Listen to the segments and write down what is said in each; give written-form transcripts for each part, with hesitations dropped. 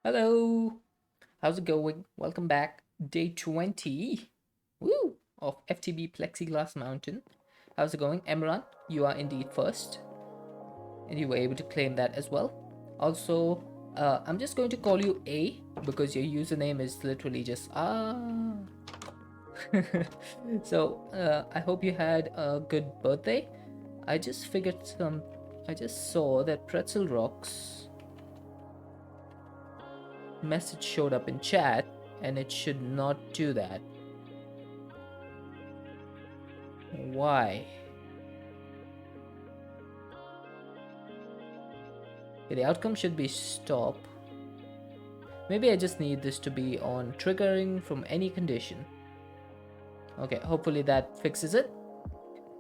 Hello, how's it going? Welcome back. Day 20 woo, of FTB Plexiglass Mountain. How's it going? Emran, you are indeed first, and you were able to claim that as well. Also, I'm just going to call you A because your username is literally just so, I hope you had a good birthday. I just figured some. I just saw that Pretzel Rocks message showed up in chat, and it should not do that. Why? Okay, the outcome should be stop. Maybe I just need this to be on triggering from any condition. Okay, hopefully that fixes it.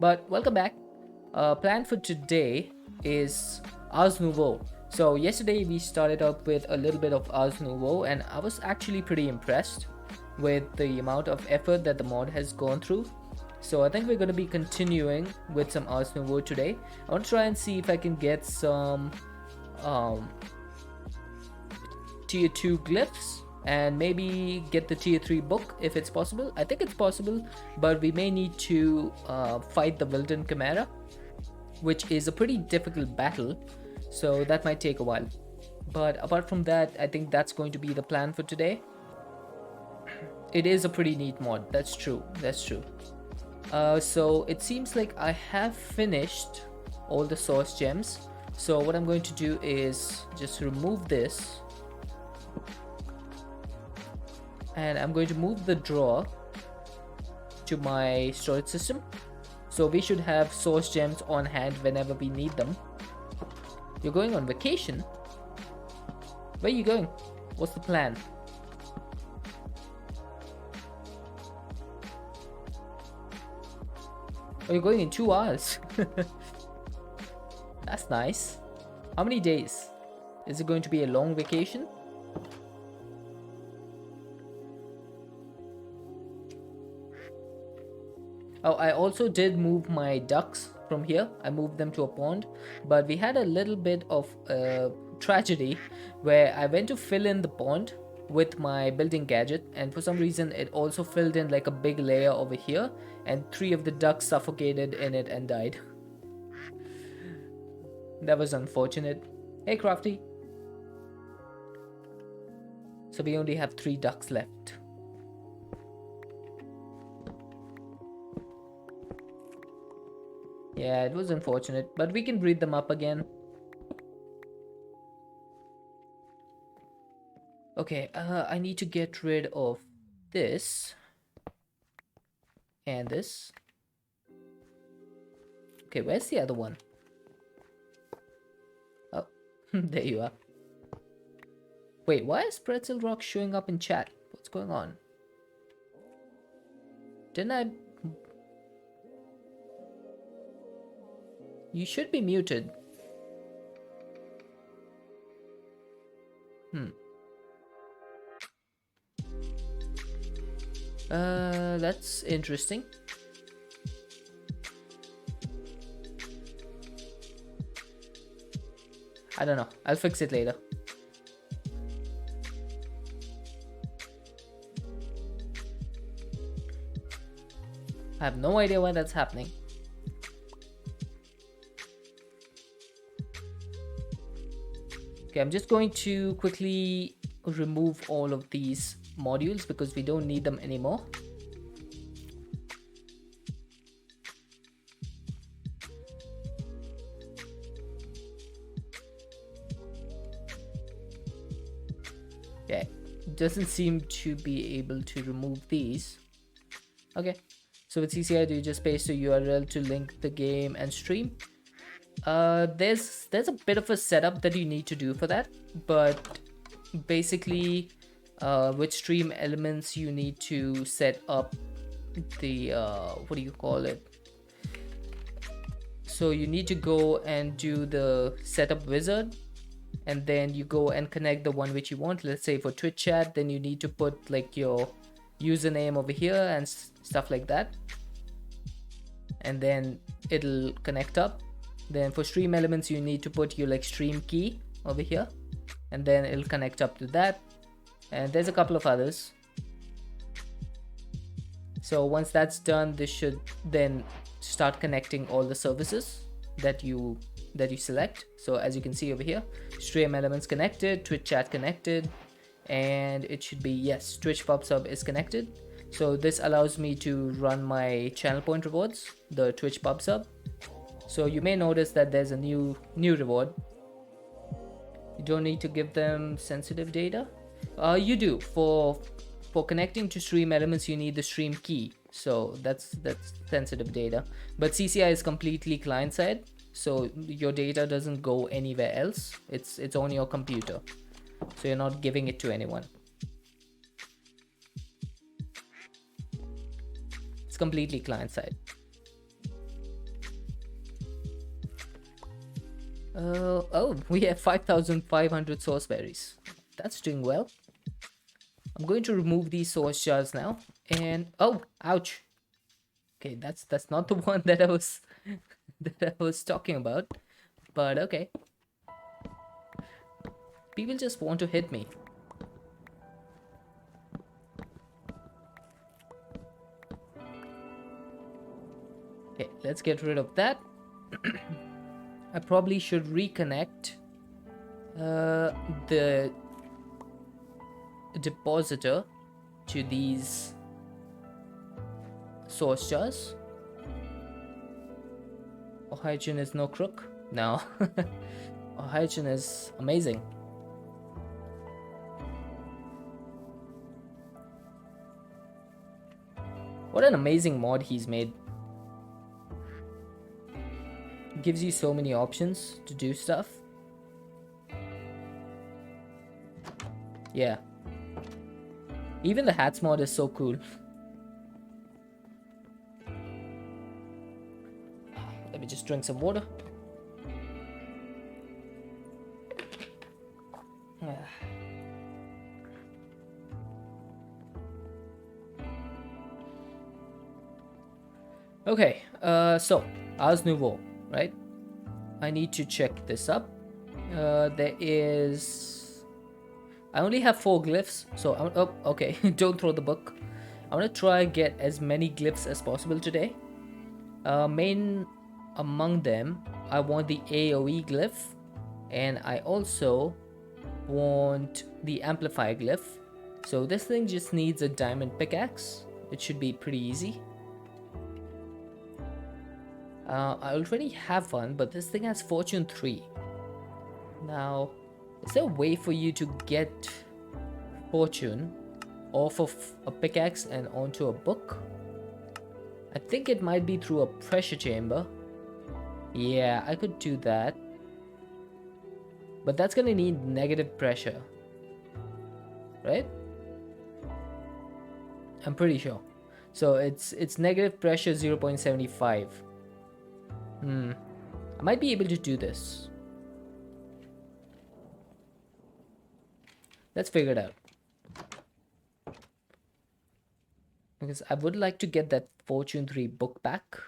But welcome back. Plan for today is Ars Nouveau. So yesterday we started up with a little bit of Ars Nouveau, and I was actually pretty impressed with the amount of effort that the mod has gone through. So I think we're going to be continuing with some Ars Nouveau today. I want to try and see if I can get some um, tier 2 glyphs and maybe get the tier 3 book if it's possible. I think it's possible, but we may need to fight the Wilden Chimera, which is a pretty difficult battle, so that might take a while. But apart from that, I think that's going to be the plan for today. It is a pretty neat mod, that's true. So it seems like I have finished all the source gems. So what I'm going to do is just remove this, and I'm going to move the drawer to my storage system. So we should have source gems on hand whenever we need them. You're going on vacation? Where are you going? What's the plan? Oh, you're going in 2 hours. That's nice. How many days? Is it going to be a long vacation? Oh, I also did move my ducks from here. I moved them to a pond, but we had a little bit of tragedy where I went to fill in the pond with my building gadget, and for some reason it also filled in like a big layer over here, and 3 of the ducks suffocated in it and died. That was unfortunate. Hey Crafty. So we only have 3 ducks left. Yeah, it was unfortunate, but we can breed them up again. Okay, I need to get rid of this and this. Okay, where's the other one? Oh, there you are. Wait, why is Pretzel Rock showing up in chat? What's going on? Didn't I... You should be muted. That's interesting. I don't know. I'll fix it later. I have no idea why that's happening. Okay, I'm just going to quickly remove all of these modules because we don't need them anymore. Okay, doesn't seem to be able to remove these. Okay, so with CCI, do you just paste a URL to link the game and stream? There's a bit of a setup that you need to do for that, but basically with stream elements you need to set up the what do you call it, so you need to go and do the setup wizard, and then you go and connect the one which you want. Let's say for Twitch chat, then you need to put like your username over here and stuff like that, and then it'll connect up. Then for stream elements you need to put your like stream key over here, and then it'll connect up to that, and there's a couple of others. So once that's done, this should then start connecting all the services that you select. So as you can see over here, stream elements connected, Twitch chat connected, and it should be, yes, Twitch pub sub is connected. So this allows me to run my channel point rewards, the Twitch pub sub. So you may notice that there's a new reward. You don't need to give them sensitive data. You do. For connecting to stream elements, you need the stream key. So that's sensitive data. But CCI is completely client side, so your data doesn't go anywhere else. It's on your computer, so you're not giving it to anyone. It's completely client side. Oh, we have 5,500 source berries. That's doing well. I'm going to remove these source jars now, and oh, ouch. Okay, that's not the one that I was talking about, but okay. People just want to hit me. Okay, let's get rid of that. I probably should reconnect the depositor to these source jars. Hygiene is no crook. No. Hygiene is amazing. What an amazing mod he's made. Gives you so many options to do stuff. Yeah. Even the hats mod is so cool. Let me just drink some water. Okay, so Ars Nouveau, right? I need to check this up. There is... I only have 4 glyphs, so oh, okay. Don't throw the book. I want to try and get as many glyphs as possible today. Main among them, I want the AoE glyph, and I also want the amplifier glyph. So this thing just needs a diamond pickaxe. It should be pretty easy. I already have one, but this thing has fortune 3. Now, is there a way for you to get fortune off of a pickaxe and onto a book? I think it might be through a pressure chamber. Yeah, I could do that. But that's gonna need negative pressure. Right? I'm pretty sure. So it's negative pressure 0.75. I might be able to do this. Let's figure it out. Because I would like to get that Fortune 3 book back.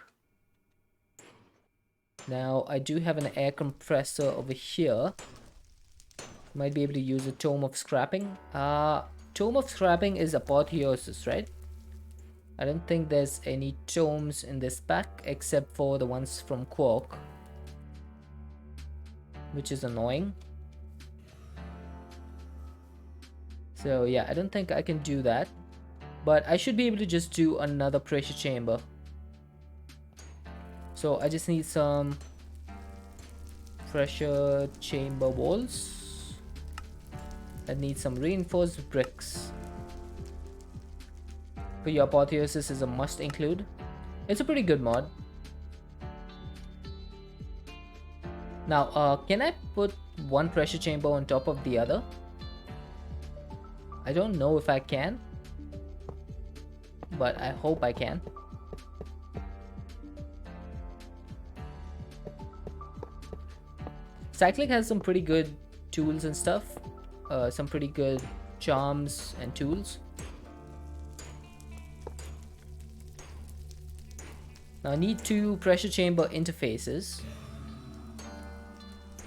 Now, I do have an air compressor over here. Might be able to use a Tome of Scrapping. Tome of Scrapping is Apotheosis, right? I don't think there's any tomes in this pack except for the ones from Quark, which is annoying. So yeah, I don't think I can do that, but I should be able to just do another pressure chamber. So I just need some pressure chamber walls. I need some reinforced bricks. For your Apotheosis is a must include. It's a pretty good mod. Now, can I put one pressure chamber on top of the other? I don't know if I can, but I hope I can. Cyclic has some pretty good tools and stuff. Some pretty good charms and tools. Now I need 2 pressure chamber interfaces.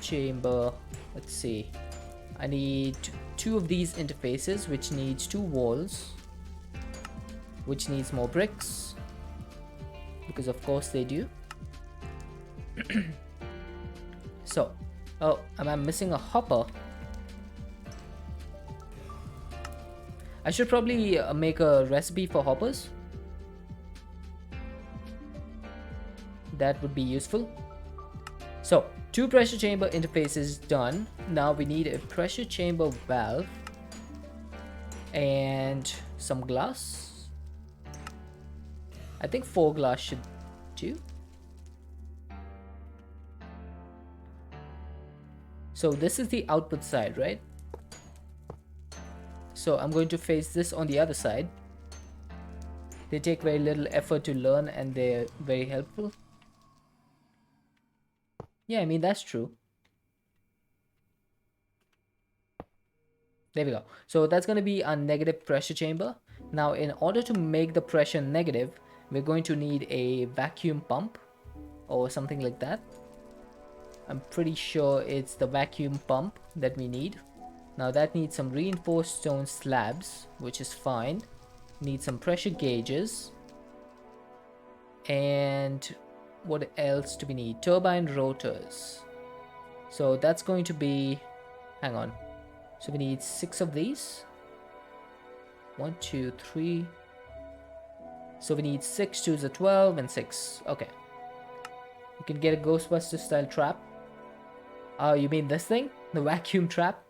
Chamber, let's see. I need 2 of these interfaces, which needs 2 walls, which needs more bricks, because of course they do. So, oh, am I missing a hopper? I should probably make a recipe for hoppers. That would be useful. So, 2 pressure chamber interfaces done. Now we need a pressure chamber valve and some glass. I think 4 glass should do. So this is the output side, right? So I'm going to face this on the other side. They take very little effort to learn and they're very helpful. Yeah, I mean, that's true. There we go. So that's going to be a negative pressure chamber. Now, in order to make the pressure negative, we're going to need a vacuum pump or something like that. I'm pretty sure it's the vacuum pump that we need. Now that needs some reinforced stone slabs, which is fine. Need some pressure gauges. And what else do we need? Turbine rotors. So that's going to be, hang on. So we need 6 of these. 1, 2, 3. So we need 6, 2 is a 12, and 6. Okay. You can get a Ghostbuster style trap. Oh, you mean this thing? The vacuum trap?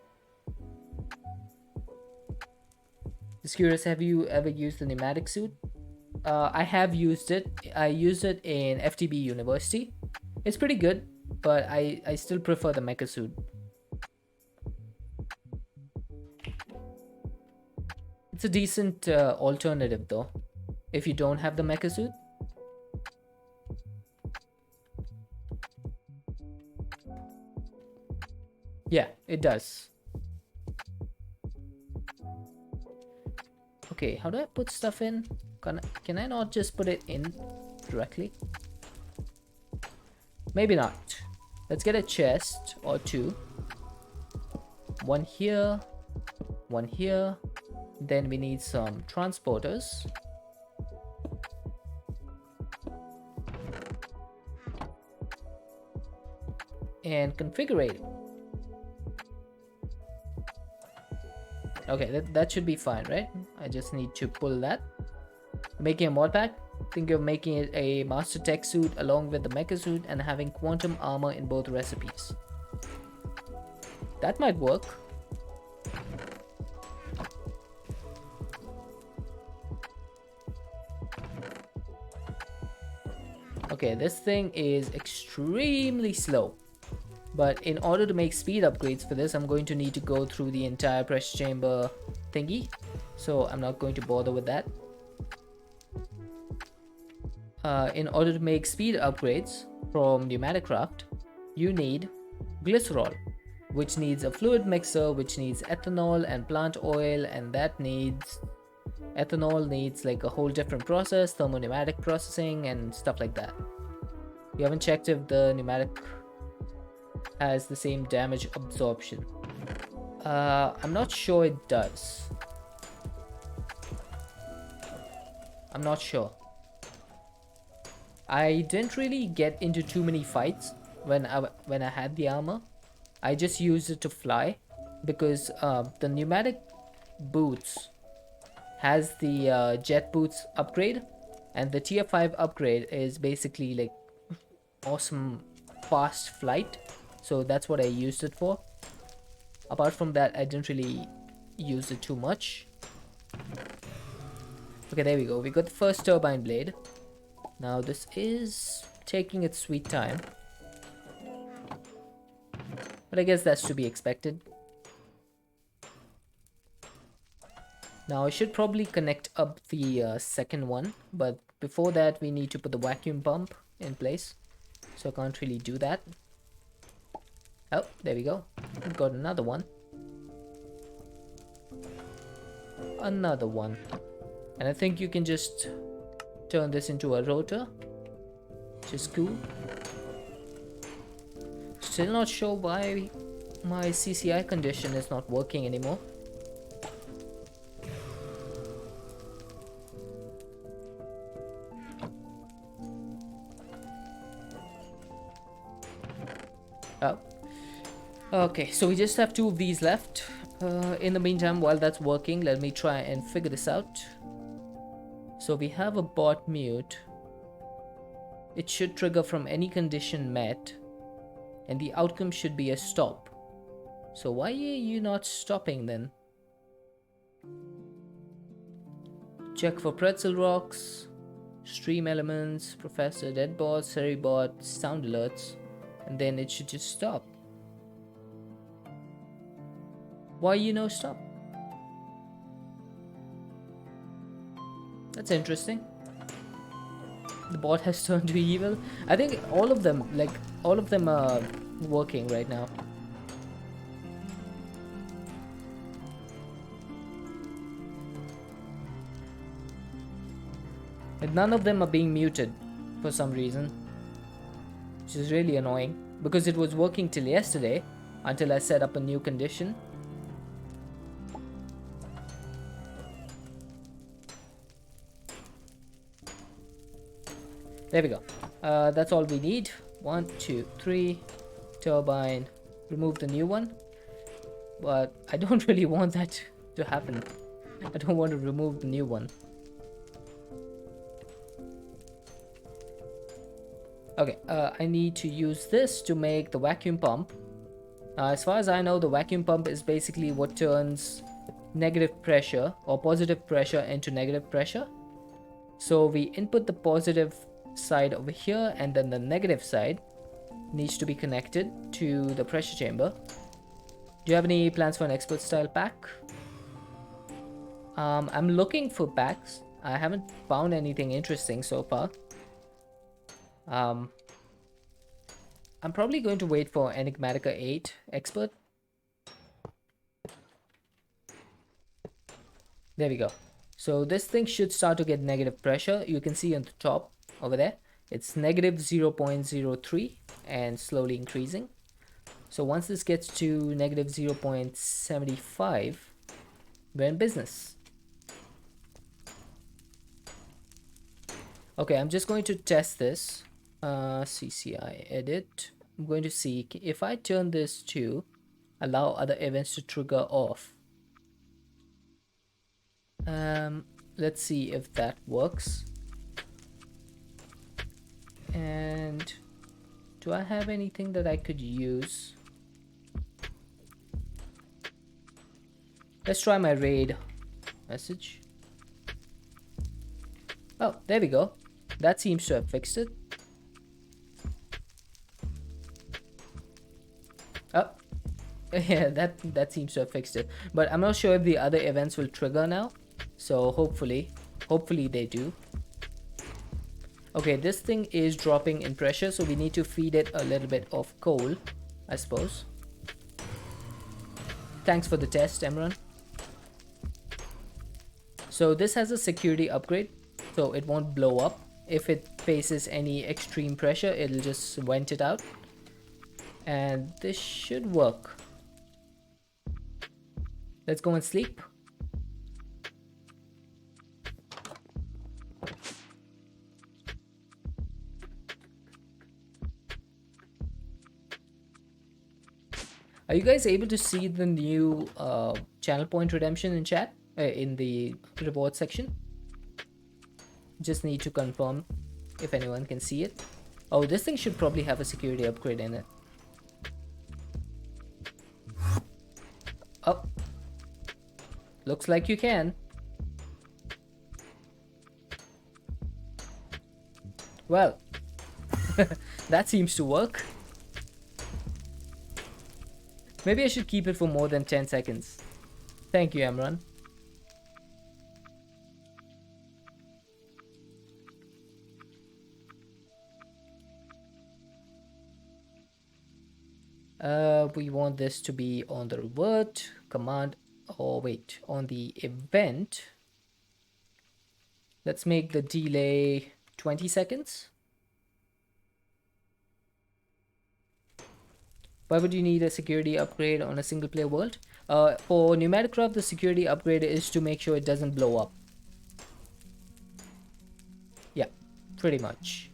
Just curious, have you ever used the pneumatic suit? I have used it. I used it in FTB University. It's pretty good, but I still prefer the mecha suit. It's a decent alternative though, if you don't have the mecha suit. Yeah, it does. Okay, how do I put stuff in? Can I not just put it in directly? Maybe not. Let's get a chest or 2. 1 here, 1 here. Then we need some transporters. And configure. Okay, that should be fine, right? I just need to pull that. Making a mod pack. Think of making it a master tech suit along with the mecha suit and having quantum armor in both recipes. That might work. Okay, this thing is extremely slow. But in order to make speed upgrades for this, I'm going to need to go through the entire pressure chamber thingy. So I'm not going to bother with that. In order to make speed upgrades from pneumatic craft, you need glycerol, which needs a fluid mixer, which needs ethanol and plant oil, and that needs... ethanol needs like a whole different process, thermopneumatic processing and stuff like that. You haven't checked if the pneumatic has the same damage absorption. I'm not sure it does. I'm not sure. I didn't really get into too many fights when I had the armor. I just used it to fly because the pneumatic boots has the jet boots upgrade, and the tier 5 upgrade is basically like awesome fast flight. So that's what I used it for. Apart from that, I didn't really use it too much. Okay, there we go. We got the first turbine blade. Now this is taking its sweet time, but I guess that's to be expected. Now I should probably connect up the second one, but before that we need to put the vacuum pump in place, so I can't really do that. Oh, there we go. We've got another one. Another one. And I think you can just turn this into a rotor, which is cool. Still not sure why my CCI condition is not working anymore. Oh. Okay, so we just have 2 of these left. In the meantime, while that's working, let me try and figure this out. So we have a bot mute. It should trigger from any condition met, and the outcome should be a stop. So why are you not stopping then? Check for pretzel rocks, stream elements, Professor Deadbot, Seribot, sound alerts, and then it should just stop. Why you no stop? That's interesting. The bot has turned to evil. I think all of them are working right now. And none of them are being muted for some reason, which is really annoying because it was working till yesterday until I set up a new condition. There we go. That's all we need. 1, 2, 3. Turbine. Remove the new one. But I don't really want that to happen. I don't want to remove the new one. Okay, I need to use this to make the vacuum pump. As far as I know, the vacuum pump is basically what turns negative pressure or positive pressure into negative pressure. So we input the positive side over here, and then the negative side needs to be connected to the pressure chamber. Do you have any plans for an expert style pack? I'm looking for packs. I haven't found anything interesting so far. I'm probably going to wait for Enigmatica 8 expert. There we go. So this thing should start to get negative pressure. You can see on the top over there, it's negative 0.03 and slowly increasing. So once this gets to negative 0.75, we're in business. Okay, I'm just going to test this. CCI edit. I'm going to see if I turn this to allow other events to trigger off. Let's see if that works. And do I have anything that I could use? Let's try my raid message. Oh, there we go. That seems to have fixed it. Oh, yeah, that seems to have fixed it. But I'm not sure if the other events will trigger now. So hopefully they do. Okay, this thing is dropping in pressure, so we need to feed it a little bit of coal, I suppose. Thanks for the test, Emran. So this has a security upgrade, so it won't blow up. If it faces any extreme pressure, it'll just vent it out. And this should work. Let's go and sleep. Are you guys able to see the new channel point redemption in chat, in the reward section? Just need to confirm if anyone can see it. Oh, this thing should probably have a security upgrade in it. Oh, looks like you can. Well, that seems to work. Maybe I should keep it for more than 10 seconds. Thank you, Amran. We want this to be on the revert command. Oh, wait, on the event. Let's make the delay 20 seconds. Why would you need a security upgrade on a single player world? For pneumatic craft, the security upgrade is to make sure it doesn't blow up. Yeah, pretty much.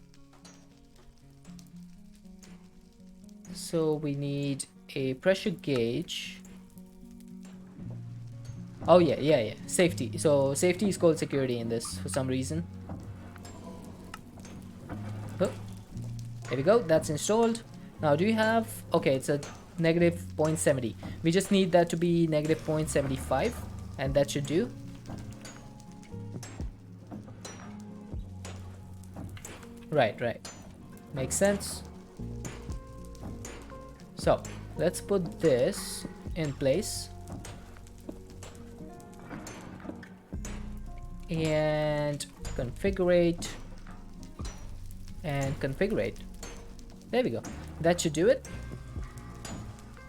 So we need a pressure gauge. Oh yeah. Safety. So safety is called security in this for some reason. Oh, there we go. That's installed. Now do you have... Okay, it's a negative 0.70. We just need that to be negative 0.75 and that should do. Right. Makes sense. So let's put this in place. And configure and configure. There we go. That should do it.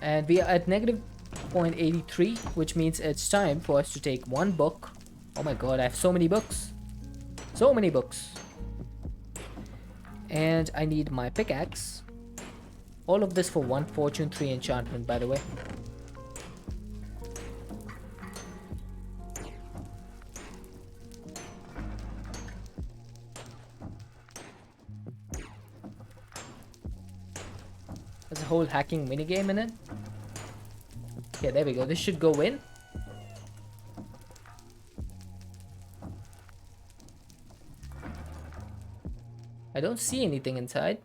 And we are at negative 0.83, which means it's time for us to take one book. Oh my god, I have so many books. So many books. And I need my pickaxe. All of this for one Fortune 3 enchantment, by the way. There's a whole hacking minigame in it. Okay, there we go. This should go in. I don't see anything inside.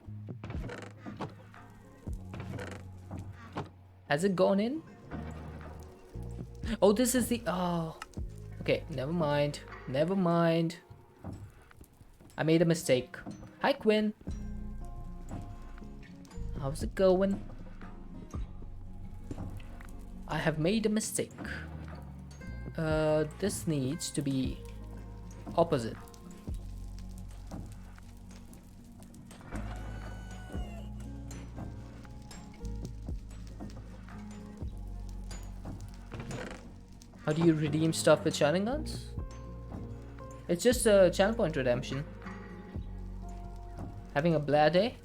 Has it gone in? Oh, this is the... Oh. Okay, never mind. Never mind. I made a mistake. Hi, Quinn. How's it going? I have made a mistake. This needs to be opposite. How do you redeem stuff with shining guns? It's just a channel point redemption. Having a bad day?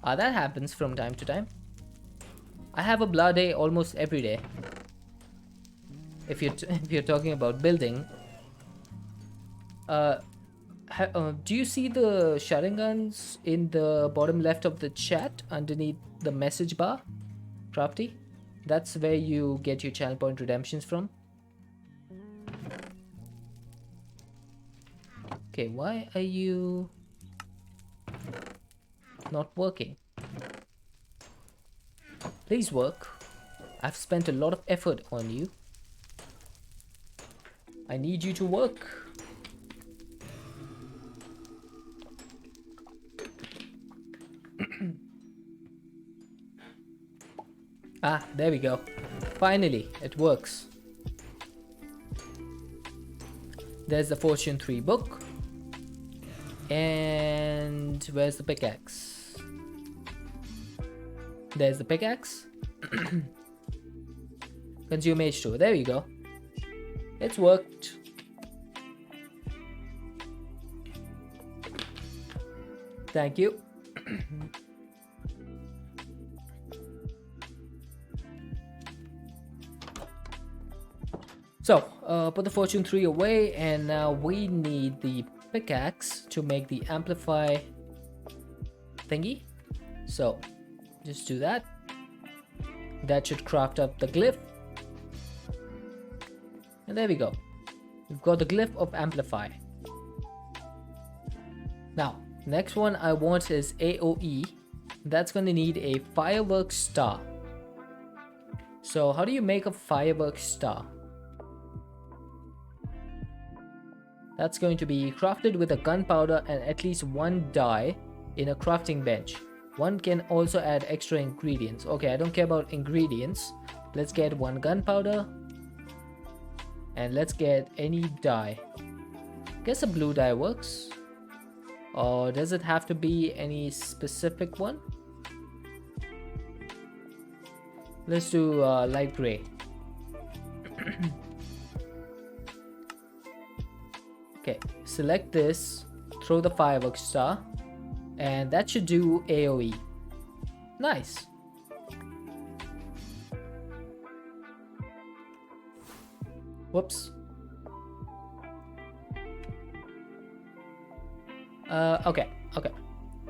That happens from time to time. I have a blah day almost every day. If you're talking about building. Do you see the shotgun guns in the bottom left of the chat underneath the message bar? Crafty? That's where you get your channel point redemptions from. Okay, why are you not working? Please work. I've spent a lot of effort on you. I need you to work. There we go. Finally, it works. There's the Fortune 3 book. And where's the pickaxe? There's the pickaxe. Consume H2. There you go. It's worked. Thank you. So, put the Fortune 3 away, and now we need the pickaxe to make the amplify thingy. So, just do that. That should craft up the glyph. And there we go. We've got the glyph of amplify. Now, next one I want is AoE. That's going to need a fireworks star. So, how do you make a fireworks star? That's going to be crafted with a gunpowder and at least one dye in a crafting bench. One can also add extra ingredients. Okay, I don't care about ingredients. Let's get one gunpowder. And let's get any dye. Guess a blue dye works. Or does it have to be any specific one? Let's do light gray. Okay, select this, throw the fireworks star, and that should do AoE. Nice. Whoops. Okay.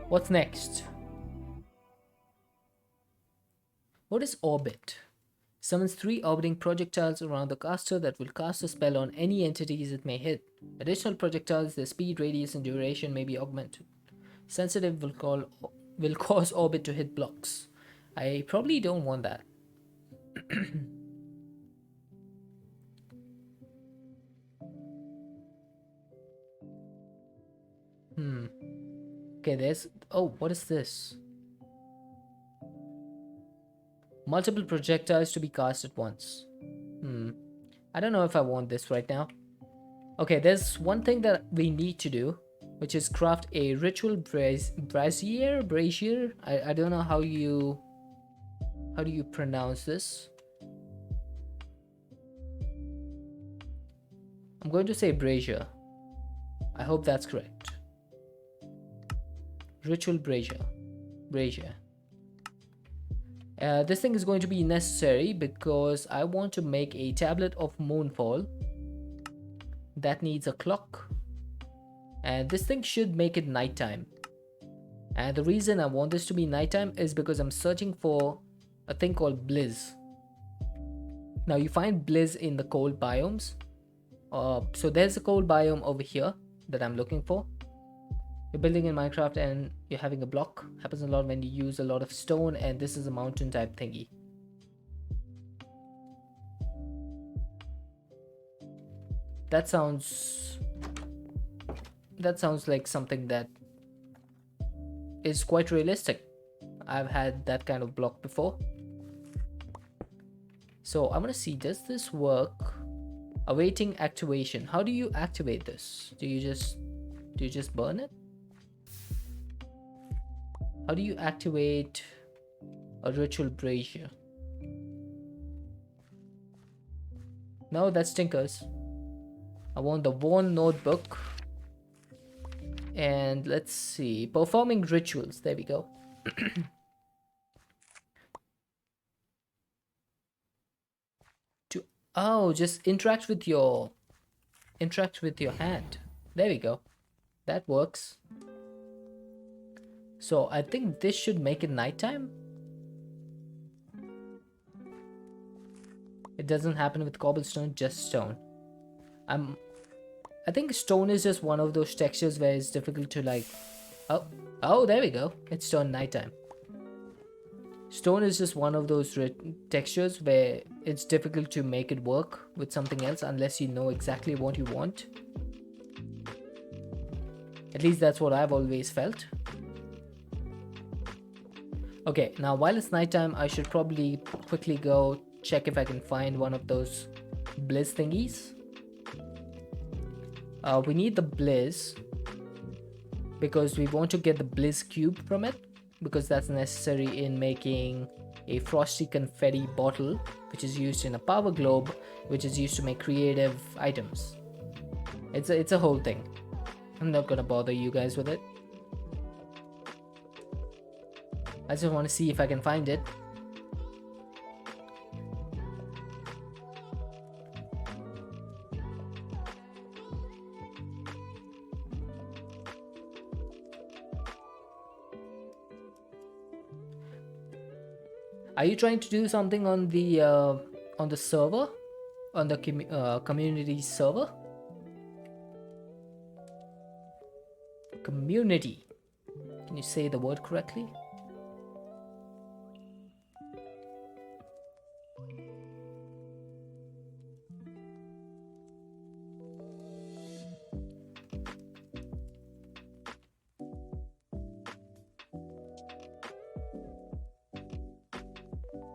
What's next? What is orbit? Summons 3 orbiting projectiles around the caster that will cast a spell on any entities it may hit. Additional projectiles, their speed, radius, and duration may be augmented. Sensitive will cause orbit to hit blocks. I probably don't want that. Okay, there's... Oh, what is this? Multiple projectiles to be cast at once. I don't know if I want this right now. Okay, there's one thing that we need to do, which is craft a ritual brazier. I don't know how do you pronounce this. I'm going to say brazier. I hope that's correct. Ritual brazier. This thing is going to be necessary because I want to make a tablet of moonfall that needs a clock, and this thing should make it nighttime. And the reason I want this to be nighttime is because I'm searching for a thing called Blizz. Now you find Blizz in the cold biomes. So there's a cold biome over here that I'm looking for. You're building in Minecraft and you're having a block. Happens a lot when you use a lot of stone, and this is a mountain type thingy. That sounds like something that is quite realistic. I've had that kind of block before. So I'm gonna see, does this work? Awaiting activation. How do you activate this? Do you just burn it? How do you activate a ritual brazier? No, that stinkers. I want the worn notebook. And let's see. Performing rituals. There we go. Just interact with your hand. There we go. That works. So I think this should make it nighttime. It doesn't happen with cobblestone, just stone. I think stone is just one of those textures where it's difficult to like... Oh, there we go. It's turned nighttime. Stone is just one of those textures where it's difficult to make it work with something else unless you know exactly what you want. At least that's what I've always felt. Okay, now while it's nighttime, I should probably quickly go check if I can find one of those Blizz thingies. We need the Blizz because we want to get the Blizz cube from it, because that's necessary in making a frosty confetti bottle, which is used in a power globe, which is used to make creative items. It's a whole thing. I'm not gonna bother you guys with it. I just want to see if I can find it. Are you trying to do something on the server, on the community server? Community. Can you say the word correctly?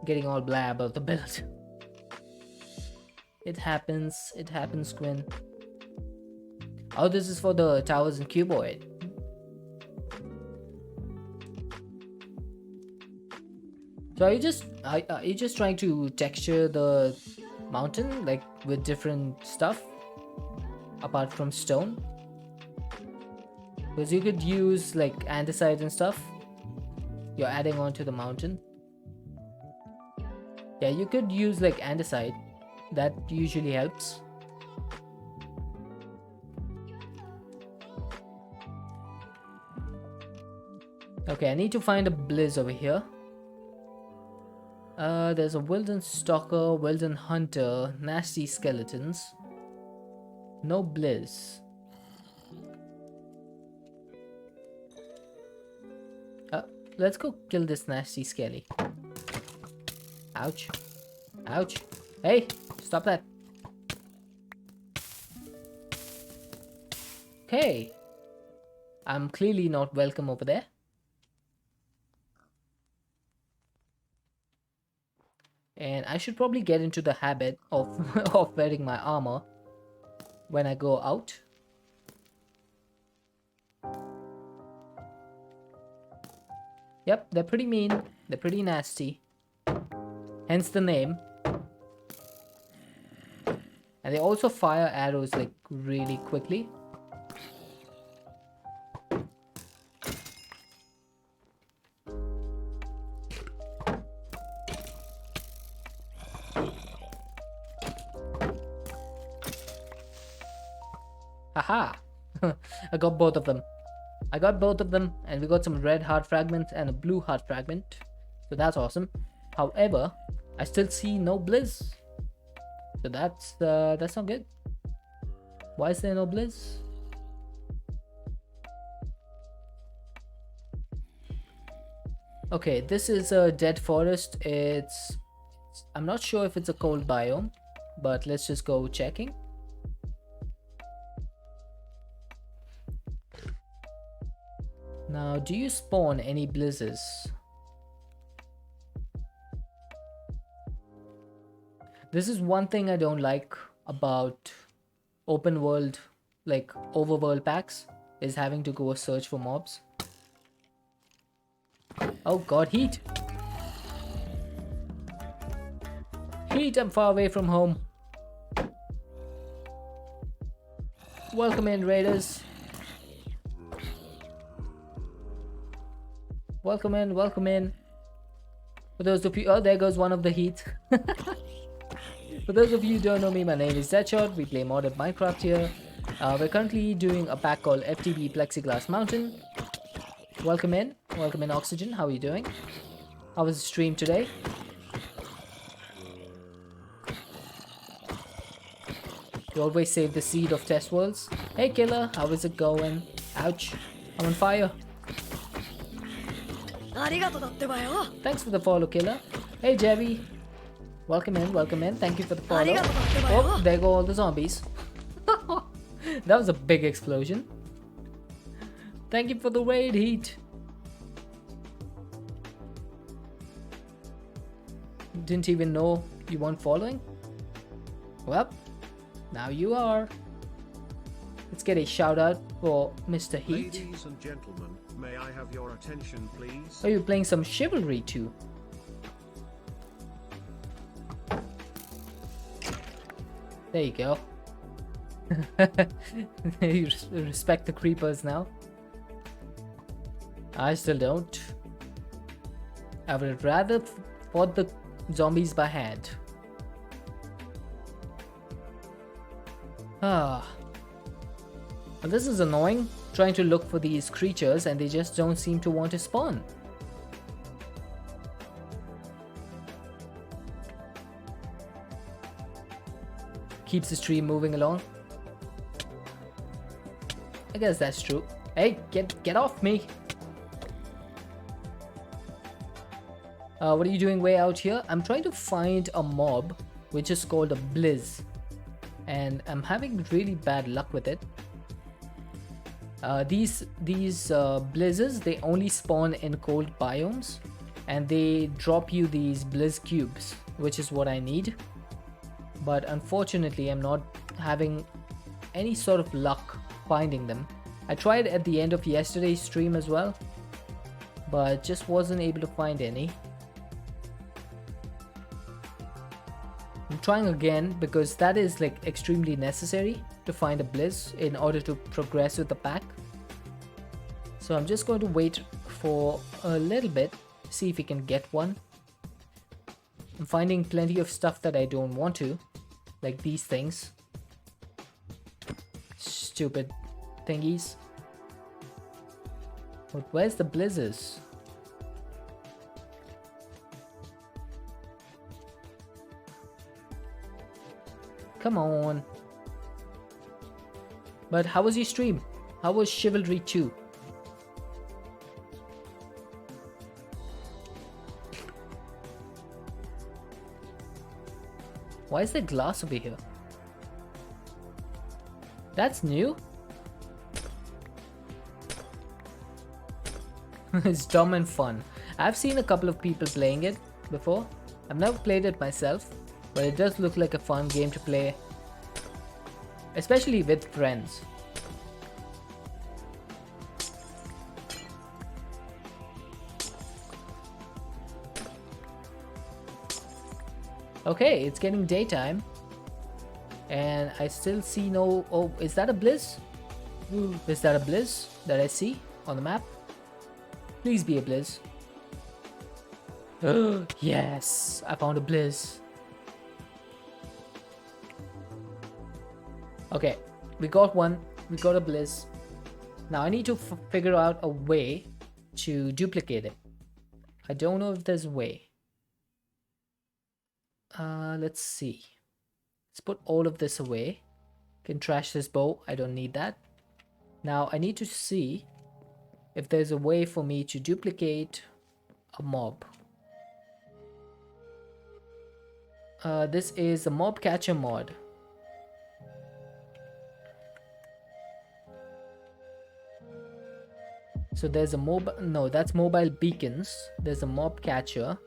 Getting all blah about the build. It happens, Quinn. Oh, this is for the towers and cuboid. So are you just trying to texture the mountain like with different stuff apart from stone? Because you could use like andesite and stuff. you're adding on to the mountain. Yeah, you could use like andesite. That usually helps. Okay, I need to find a Blizz over here. There's a Wilden Stalker, Wilden Hunter, nasty skeletons. No Blizz. Let's go kill this nasty skelly. Ouch. Ouch. Hey, stop that. Okay. I'm clearly not welcome over there. And I should probably get into the habit of, of wearing my armor when I go out. Yep, they're pretty mean. They're pretty nasty. Hence the name. And they also fire arrows like really quickly. Haha! I got both of them. I got both of them, and we got some red heart fragments and a blue heart fragment. So that's awesome. However, I still see no Blizz. So that's not good. Why is there no Blizz? Okay, this is a dead forest. I'm not sure if it's a cold biome, but let's just go checking. Now, do you spawn any blizzards? This is one thing I don't like about open world, like overworld packs, is having to go search for mobs. Oh god, heat! Heat, I'm far away from home. Welcome in, raiders. Welcome in, welcome in. For those of you, oh, there goes one of the heat. For those of you who don't know me, my name is Deadshot. We play modded Minecraft here. We're currently doing a pack called FTB Plexiglass Mountain. Welcome in Oxygen. How are you doing? How was the stream today? You always save the seed of test worlds. Hey Killer, how is it going? Ouch, I'm on fire. Thanks for the follow, Killer. Hey Jerry, welcome in. Thank you for the follow. Oh, there go all the zombies. That was a big explosion. Thank you for the raid, Heat. Didn't even know you weren't following? Well, now you are. Let's get a shout out for Mr. Heat. Ladies and gentlemen, may I have your attention, please? Are you playing some Chivalry too? There you go. You respect the creepers now. I still don't. I would rather fought the zombies by hand. Ah. Well, this is annoying, trying to look for these creatures and they just don't seem to want to spawn. Keeps the stream moving along. I guess that's true. Hey, get off me! What are you doing way out here? I'm trying to find a mob which is called a Blizz, and I'm having really bad luck with it. These blizzards, they only spawn in cold biomes, and they drop you these blizz cubes, which is what I need. But unfortunately, I'm not having any sort of luck finding them. I tried at the end of yesterday's stream as well, but just wasn't able to find any. I'm trying again because that is like extremely necessary to find a blizz in order to progress with the pack. So I'm just going to wait for a little bit see if we can get one. I'm finding plenty of stuff that I don't want to, like these things. Stupid thingies. But where's the blizzards? Come on. But how was your stream? How was Chivalry 2? Why is there glass over here? That's new. It's dumb and fun. I've seen a couple of people playing it before. I've never played it myself, but it does look like a fun game to play, especially with friends. Okay, it's getting daytime and I still see no... Oh, is that a blizz? Is that a blizz that I see on the map? Please be a blizz. Yes, I found a blizz. Okay, we got one. We got a blizz. Now I need to figure out a way to duplicate it. I don't know if there's a way. Let's see. Let's put all of this away. Can trash this bow. I don't need that. Now I need to see if there's a way for me to duplicate a mob. This is a mob catcher mod. So there's a mobile, no, that's mobile beacons. There's a mob catcher.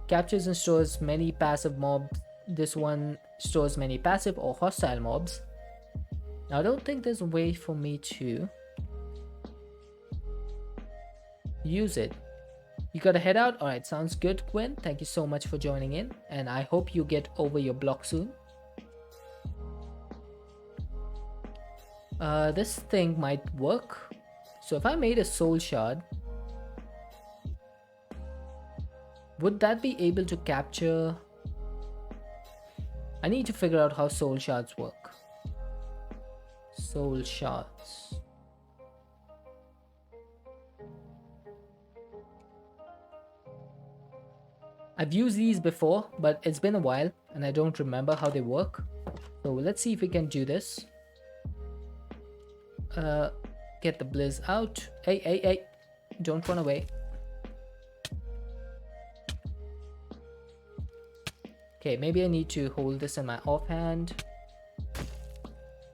Captures and stores many passive mobs. This one stores many passive or hostile mobs. Now I don't think there's a way for me to use it. You gotta head out? Alright, sounds good, Gwen. Thank you so much for joining in, and I hope you get over your block soon. This thing might work. So if I made a soul shard, would that be able to capture... I need to figure out how soul shards work. Soul shards. I've used these before, but it's been a while and I don't remember how they work. So let's see if we can do this. Get the blizz out. Hey, hey, hey. Don't run away. Okay, maybe I need to hold this in my offhand.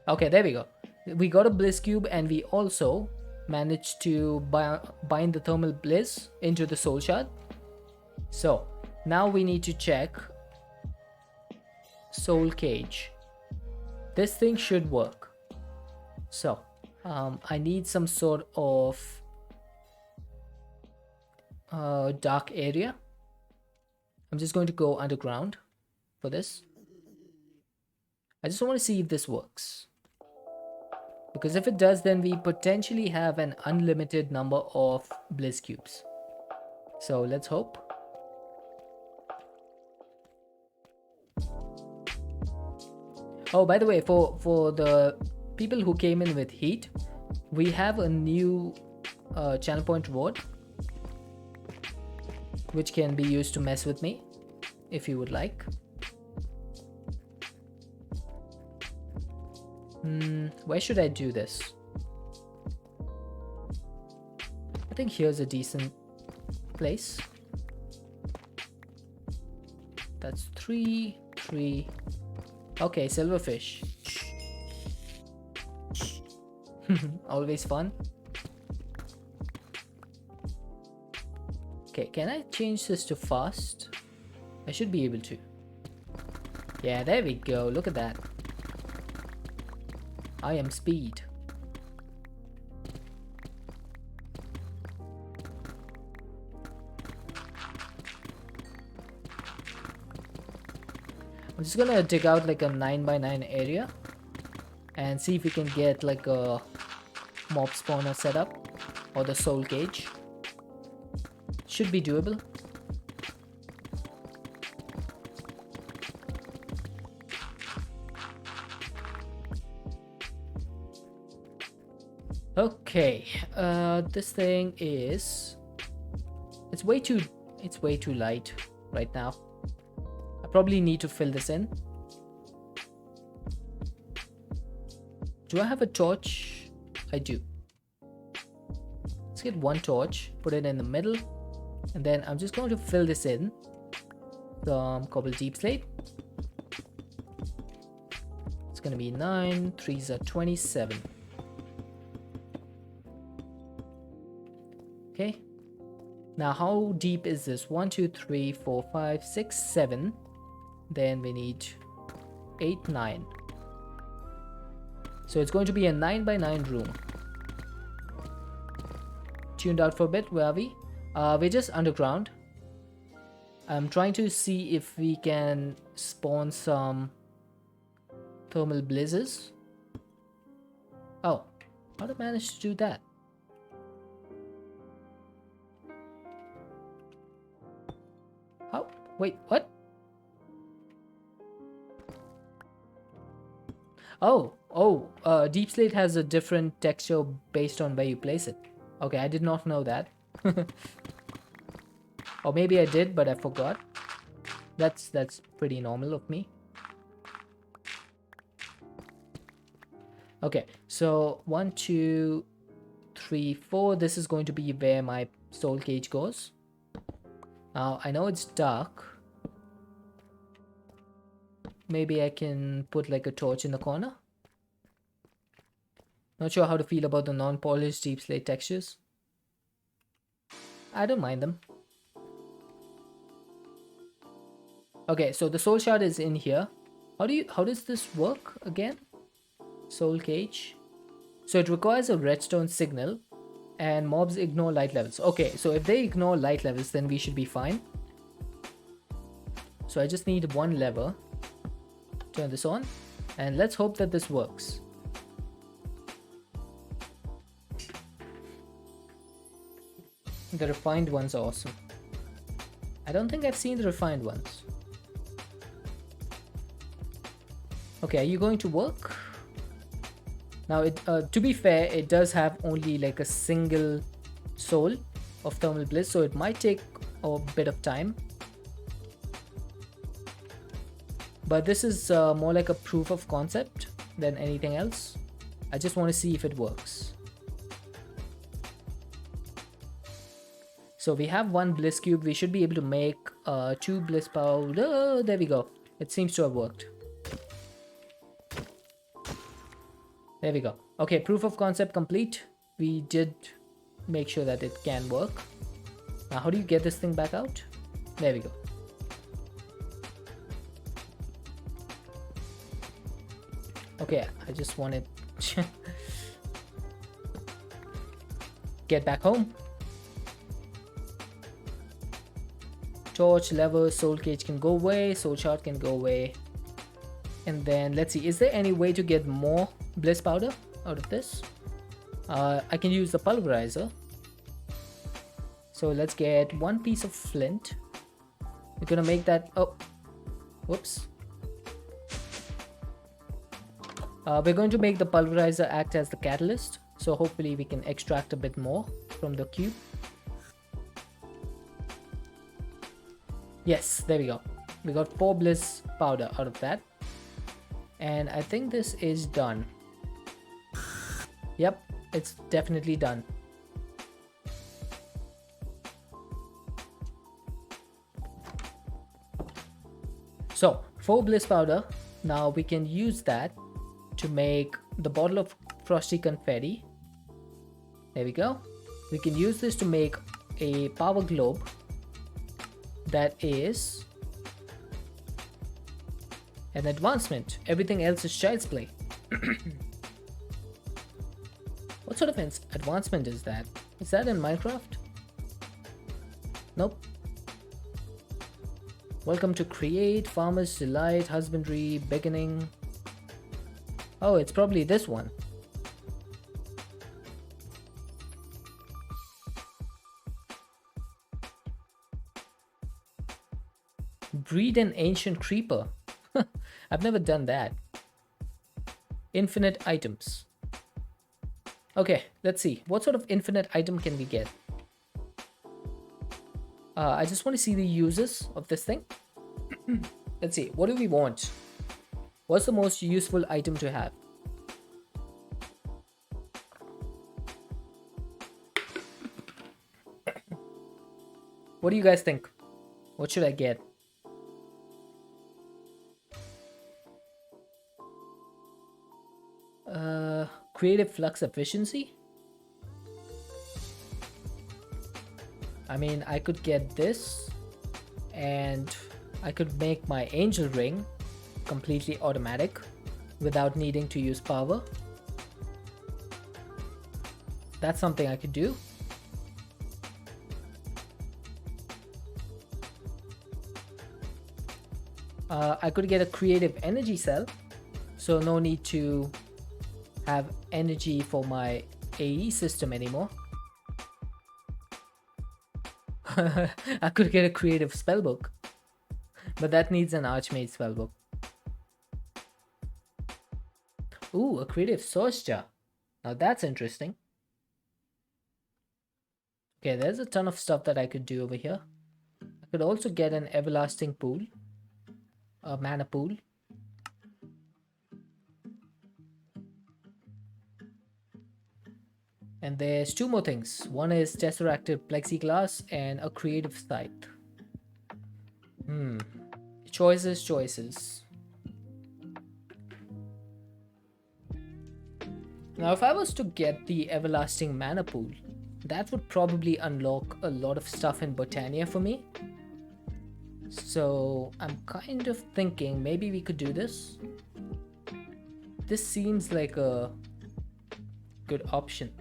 Okay, there we go. We got a blizz cube and we also managed to bind the thermal blizz into the soul shard. So now we need to check soul cage. This thing should work. So I need some sort of dark area. I'm just going to go underground for this. I just want to see if this works, because if it does, then we potentially have an unlimited number of blizz cubes. So let's hope. Oh, by the way, for the people who came in with heat, we have a new channel point reward which can be used to mess with me if you would like. Where should I do this? I think here's a decent place. That's 3. Okay, silverfish. Always fun. Okay, can I change this to fast? I should be able to. Yeah, there we go. Look at that. I am speed. I'm just gonna dig out like a 9x9 area and see if we can get like a mob spawner set up, or the soul cage. should be doable. Okay, this thing is, it's way too light right now. I probably need to fill this in. Do I have a torch? I do. Let's get one torch, put it in the middle, and then I'm just going to fill this in. Some cobble deep slate. It's gonna be 9, 3s are 27. Okay. Now how deep is this? 1, 2, 3, 4, 5, 6, 7. Then we need 8, 9. So it's going to be a 9 by 9 room. Tuned out for a bit. Where are we? We're just underground. I'm trying to see if we can spawn some thermal blizzards. Oh, how did I manage to do that? How? Wait, what? Deep slate has a different texture based on where you place it. Okay, I did not know that. Or maybe I did, but I forgot. That's pretty normal of me. Okay, so 1, 2, 3, 4. This is going to be where my soul cage goes. Now, I know it's dark. Maybe I can put like a torch in the corner. Not sure how to feel about the non-polished deep slate textures. I don't mind them. Okay, so the soul shard is in here. How does this work again? Soul cage. So it requires a redstone signal and mobs ignore light levels. Okay, so if they ignore light levels, then we should be fine. So I just need one lever. Turn this on and let's hope that this works. The refined ones are awesome. I don't think I've seen the refined ones. Okay, are you going to work? Now, to be fair, it does have only like a single soul of thermal bliss, so it might take a bit of time. But this is more like a proof of concept than anything else. I just want to see if it works. So we have one bliss cube. We should be able to make 2 bliss powder. There we go. It seems to have worked. There we go. Okay, proof of concept complete. We did make sure that it can work. Now, how do you get this thing back out? There we go. Okay, I just wanted to get back home. Torch, lever, soul cage can go away, soul shard can go away. And then let's see, is there any way to get more bliss powder out of this? I can use the pulverizer. So let's get one piece of flint. We're gonna make that, oh, whoops. We're going to make the pulverizer act as the catalyst. So hopefully we can extract a bit more from the cube. Yes, there we go. We got 4 bliss powder out of that. And I think this is done. Yep, it's definitely done. So 4 bliss powder. Now we can use that to make the bottle of frosty confetti. There we go. We can use this to make a power globe that is an advancement. Everything else is child's play. What sort of advancement is that? Is that in Minecraft? Nope. Welcome to Create, Farmer's Delight, Husbandry, Beginning. Oh, it's probably this one. Breed an ancient creeper. I've never done that. Infinite items. Okay, let's see. What sort of infinite item can we get? I just want to see the uses of this thing. Let's see. What do we want? What's the most useful item to have? What do you guys think? What should I get? Creative flux efficiency? I mean, I could get this and I could make my angel ring completely automatic without needing to use power. That's something I could do. I could get a creative energy cell, so no need to have energy for my AE system anymore. I could get a creative spellbook, but that needs an Archmage spellbook. Ooh, a creative source jar. Now that's interesting. Okay, there's a ton of stuff that I could do over here. I could also get an everlasting pool, a mana pool. And there's two more things. One is tesseracted plexiglass and a creative scythe. Choices. Now if I was to get the everlasting mana pool, that would probably unlock a lot of stuff in Botania for me. So I'm kind of thinking maybe we could do this. This seems like a good option.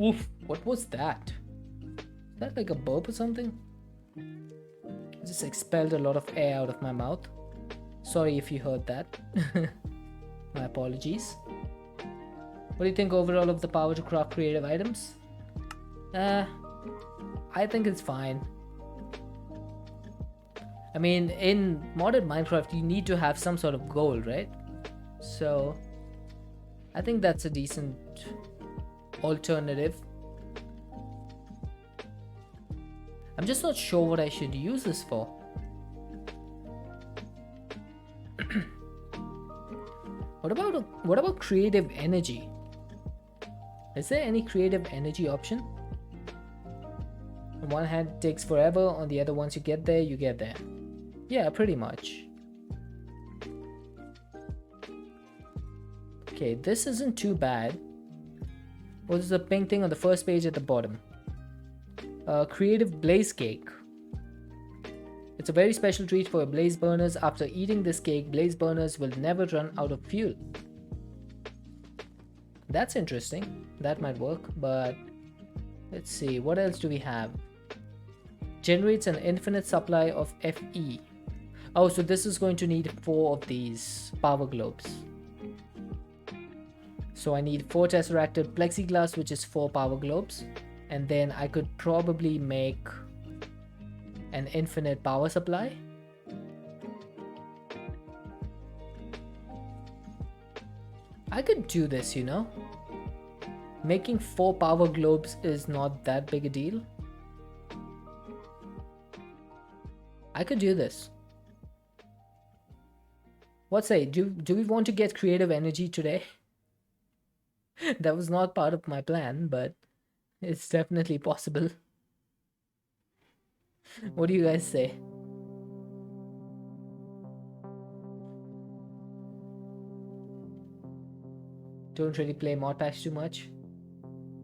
Oof, what was that? Is that like a burp or something? I just expelled a lot of air out of my mouth. Sorry if you heard that. My apologies. What do you think overall of the power to craft creative items? I think it's fine. I mean, in modern Minecraft, you need to have some sort of goal, right? So, I think that's a decent alternative. I'm just not sure what I should use this for. What about creative energy? Is there any creative energy option? On one hand it takes forever, on the other once you get there, you get there. Yeah, pretty much. Okay, this isn't too bad. What is the pink thing on the first page at the bottom? Creative blaze cake. It's a very special treat for blaze burners. After eating this cake, blaze burners will never run out of fuel. That's interesting. That might work, but let's see, what else do we have? Generates an infinite supply of Fe. Oh, so this is going to need 4 of these power globes. So I need 4 tesseracted plexiglass, which is 4 power globes. And then I could probably make an infinite power supply. I could do this, you know. Making 4 power globes is not that big a deal. I could do this. What say? Do we want to get creative energy today? That was not part of my plan, but it's definitely possible. What do you guys say? Don't really play mod packs too much.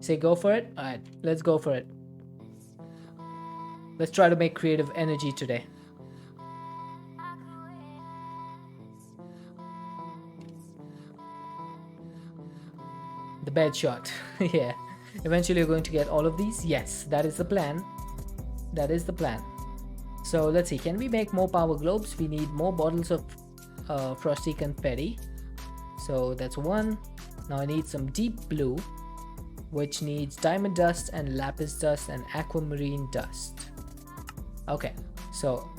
Say go for it? Alright, let's go for it. Let's try to make creative energy today. The bed shot. Yeah. Eventually you're going to get all of these. Yes, that is the plan. That is the plan. So let's see. Can we make more power globes? We need more bottles of frosty confetti. So that's 1. Now I need some deep blue, which needs diamond dust and lapis dust and aquamarine dust. Okay, so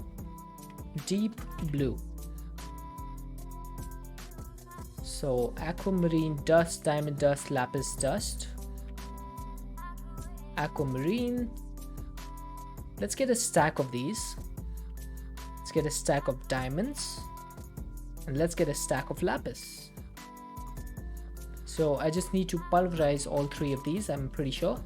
deep blue. So aquamarine dust, diamond dust, lapis dust. Aquamarine. Let's get a stack of these. Let's get a stack of diamonds. And let's get a stack of lapis. So I just need to pulverize all three of these, I'm pretty sure.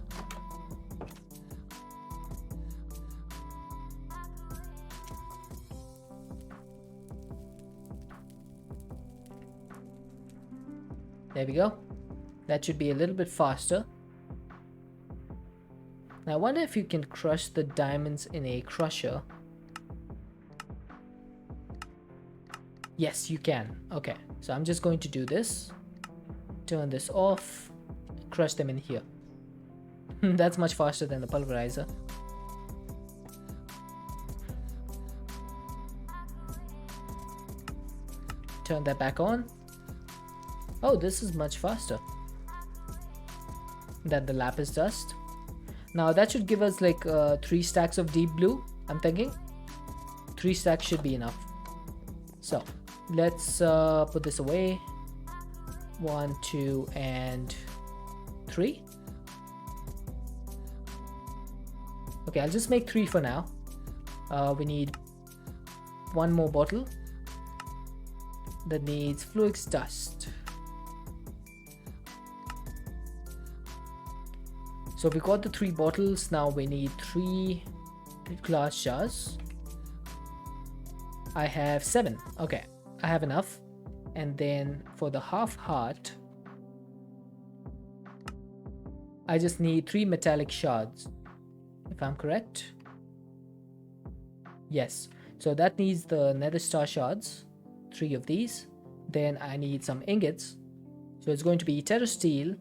There we go. That should be a little bit faster. Now I wonder if you can crush the diamonds in a crusher. Yes, you can. Okay, so I'm just going to do this. Turn this off. Crush them in here. That's much faster than the pulverizer. Turn that back on. Oh, this is much faster than the lapis dust. Now that should give us like 3 stacks of deep blue, I'm thinking. 3 stacks should be enough. So let's put this away. 1, 2, and 3. Okay, I'll just make 3 for now. We need 1 more bottle that needs fluix dust. So we got the 3 bottles. Now we need 3 glass jars. I have 7. Okay, I have enough. And then for the half heart, I just need 3 metallic shards, if I'm correct. Yes, so that needs the nether star shards, 3 of these. Then I need some ingots. So it's going to be terra steel,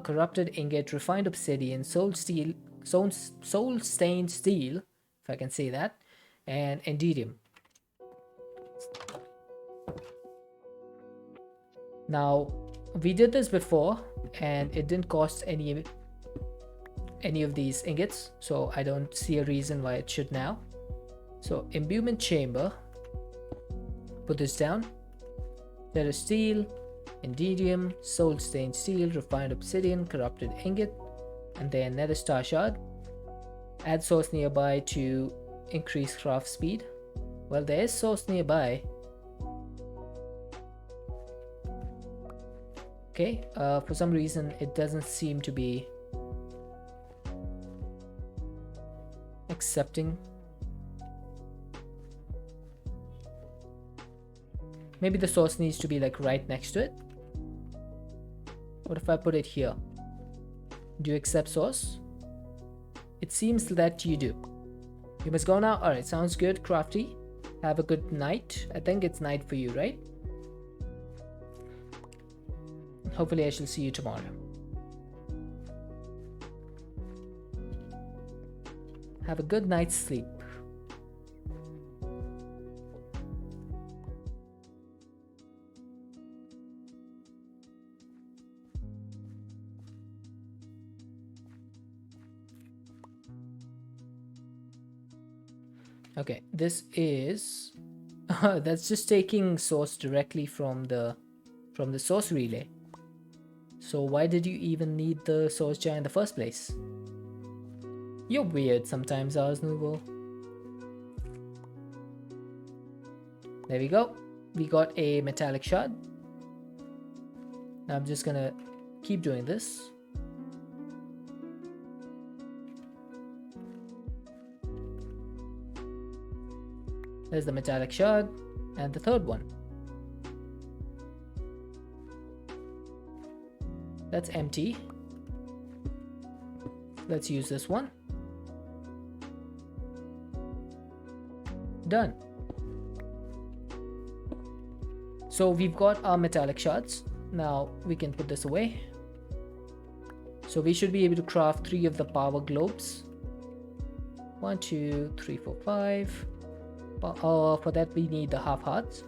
corrupted ingot, refined obsidian, soul stained steel, if I can say that, and endidium. Now we did this before and it didn't cost any of these ingots, so I don't see a reason why it should now. So imbuement chamber, put this down. Terra steel, endidium, soul stained steel, refined obsidian, corrupted ingot, and then nether star shard. Add source nearby to increase craft speed. Well, there is source nearby. Okay, for some reason it doesn't seem to be accepting. Maybe the source needs to be like right next to it. What if I put it here? Do you accept source? It seems that you do. You must go now. Alright, sounds good, Crafty. Have a good night. I think it's night for you, right? Hopefully I shall see you tomorrow. Have a good night's sleep. Okay, this is that's just taking source directly from the source relay. So why did you even need the source jar in the first place? You're weird sometimes, Ars Nouveau. There we go. We got a metallic shard. Now I'm just gonna keep doing this. There's the metallic shard and the third one. That's empty. Let's use this one. Done. So we've got our metallic shards. Now we can put this away. So we should be able to craft 3 of the power globes. 1, 2, 3, 4, 5. For that we need the half hearts.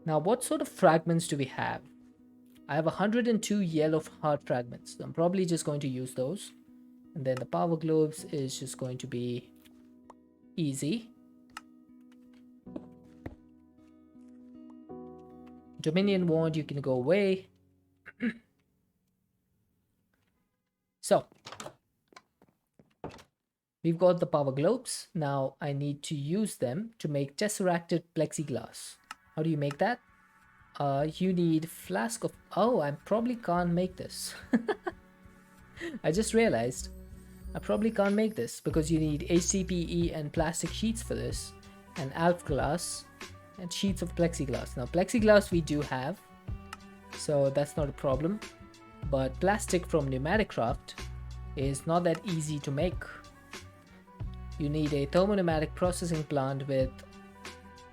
Now what sort of fragments do we have? I have 102 yellow heart fragments. So I'm probably just going to use those. And then the power globes is just going to be easy. Dominion wand, you can go away. So we've got the power globes. Now I need to use them to make tesseracted plexiglass. How do you make that? You need flask of... Oh, I probably can't make this. I just realized I probably can't make this because you need HDPE and plastic sheets for this, and alf glass and sheets of plexiglass. Now plexiglass we do have, so that's not a problem, but plastic from pneumatic craft is not that easy to make. You need a thermopneumatic processing plant with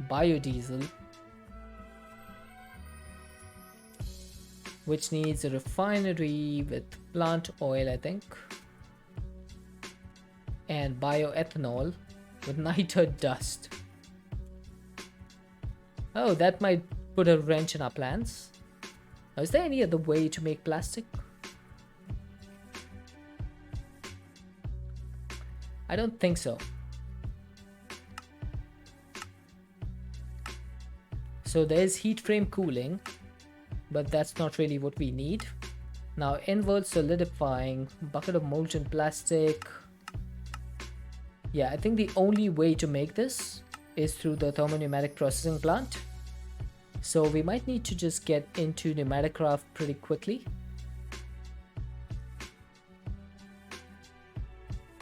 biodiesel, which needs a refinery with plant oil, I think, and bioethanol with niter dust. Oh, that might put a wrench in our plans. Now, is there any other way to make plastic? I don't think so. So there's heat frame cooling, but that's not really what we need. Now invert solidifying, bucket of molten plastic. Yeah, I think the only way to make this is through the thermopneumatic processing plant. So we might need to just get into pneumatic craft pretty quickly.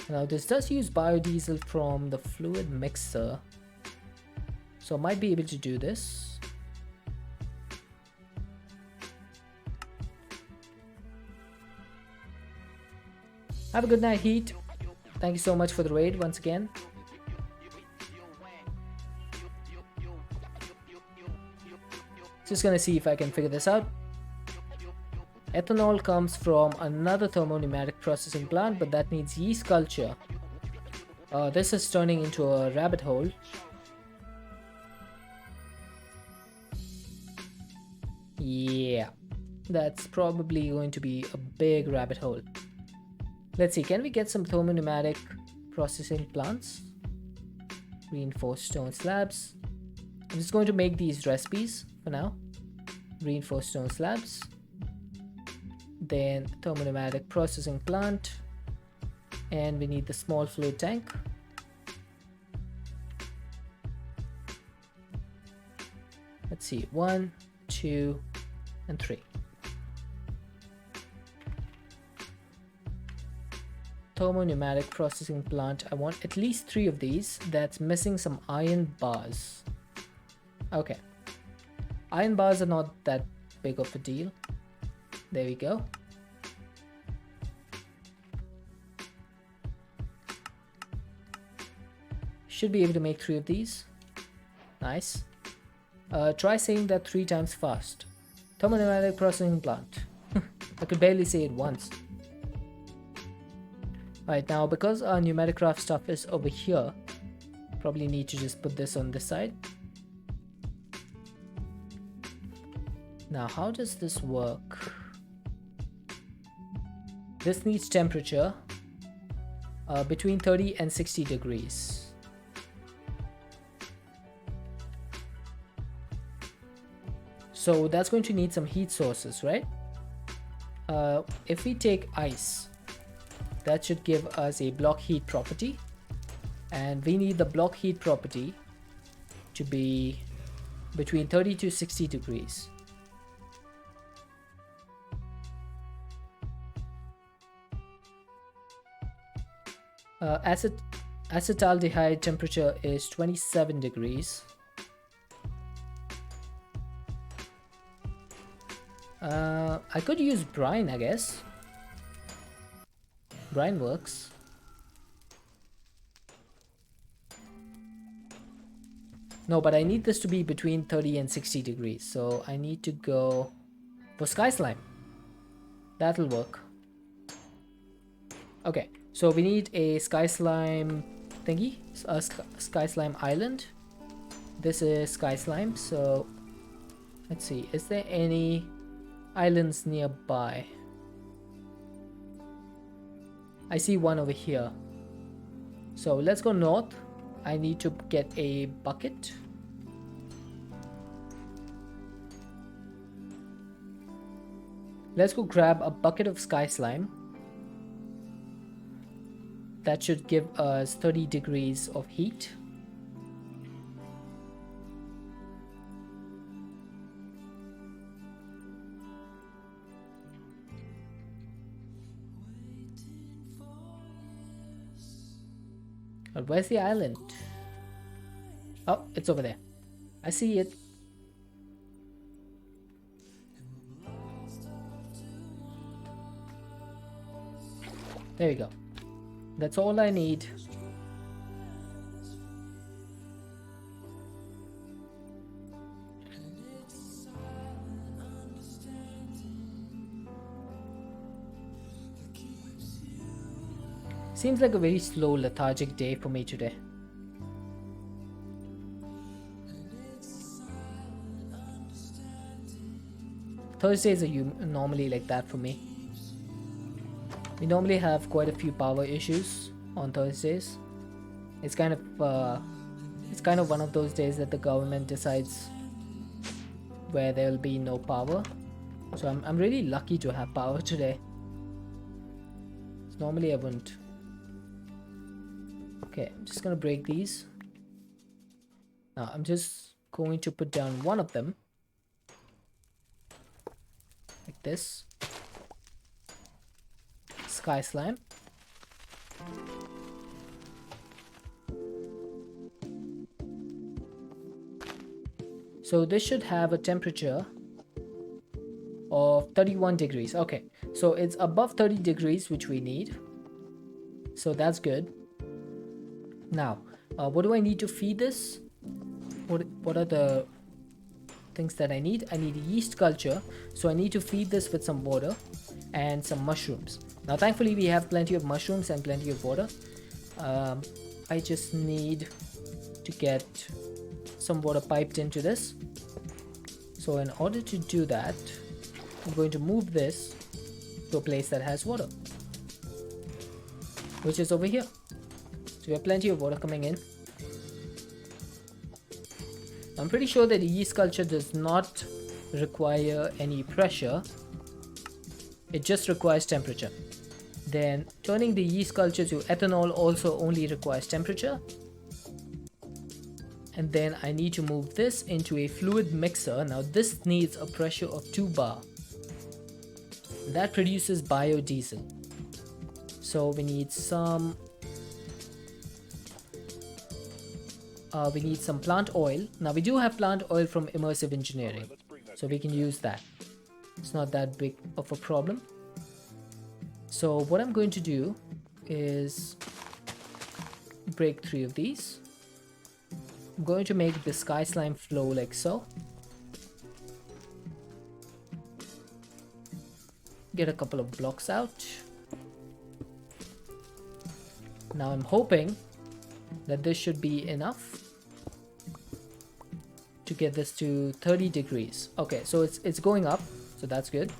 Now this does use biodiesel from the fluid mixer, so I might be able to do this. Have a good night, Heat. Thank you so much for the raid once again. Just gonna see if I can figure this out. Ethanol comes from another thermopneumatic processing plant, but that needs yeast culture. This is turning into a rabbit hole. Yeah, that's probably going to be a big rabbit hole. Let's see, can we get some thermopneumatic processing plants? Reinforced stone slabs. I'm just going to make these recipes for now. Reinforced stone slabs. Then thermopneumatic processing plant, and we need the small fluid tank. Let's see, 1, 2, and 3. Thermopneumatic processing plant, I want at least 3 of these. That's missing some iron bars. Okay, iron bars are not that big of a deal. There we go. Should be able to make 3 of these. Nice. Try saying that 3 times fast. Thermopneumatic processing plant. I could barely say it once. Right, now because our pneumatic craft stuff is over here, probably need to just put this on this side. Now how does this work? This needs temperature between 30 and 60 degrees. So that's going to need some heat sources, right? If we take ice, that should give us a block heat property, and we need the block heat property to be between 30 to 60 degrees. Acetaldehyde temperature is 27 degrees. I could use brine, I guess. Brine works. No, but I need this to be between 30 and 60 degrees. So I need to go for sky slime. That'll work. Okay, so we need a sky slime thingy, a sky slime island. This is sky slime, so let's see, is there any islands nearby? I see one over here. So let's go north. I need to get a bucket. Let's go grab a bucket of sky slime. That should give us 30 degrees of heat. But where's the island? Oh, it's over there. I see it. There we go. That's all I need. Seems like a very slow, lethargic day for me today. Thursdays are normally like that for me. We normally have quite a few power issues on Thursdays. It's kind of one of those days that the government decides where there will be no power. So I'm really lucky to have power today. Normally I wouldn't. Okay, I'm just gonna break these. Now I'm just going to put down one of them. Like this. Sky slime. So this should have a temperature of 31 degrees. Okay, so it's above 30 degrees, which we need. So that's good. Now, what do I need to feed this? What are the things that I need? I need yeast culture. So I need to feed this with some water and some mushrooms. Now, thankfully, we have plenty of mushrooms and plenty of water. I just need to get some water piped into this. So in order to do that, I'm going to move this to a place that has water, which is over here. So we have plenty of water coming in. I'm pretty sure that the yeast culture does not require any pressure. It just requires temperature. Then turning the yeast culture to ethanol also only requires temperature. And then I need to move this into a fluid mixer. Now this needs a pressure of 2 bar. That produces biodiesel. So we need some plant oil. Now we do have plant oil from immersive engineering, so we can use that. It's not that big of a problem. So what I'm going to do is break 3 of these. I'm going to make the sky slime flow like so. Get a couple of blocks out. Now I'm hoping that this should be enough to get this to 30 degrees. Okay, so it's going up, so that's good.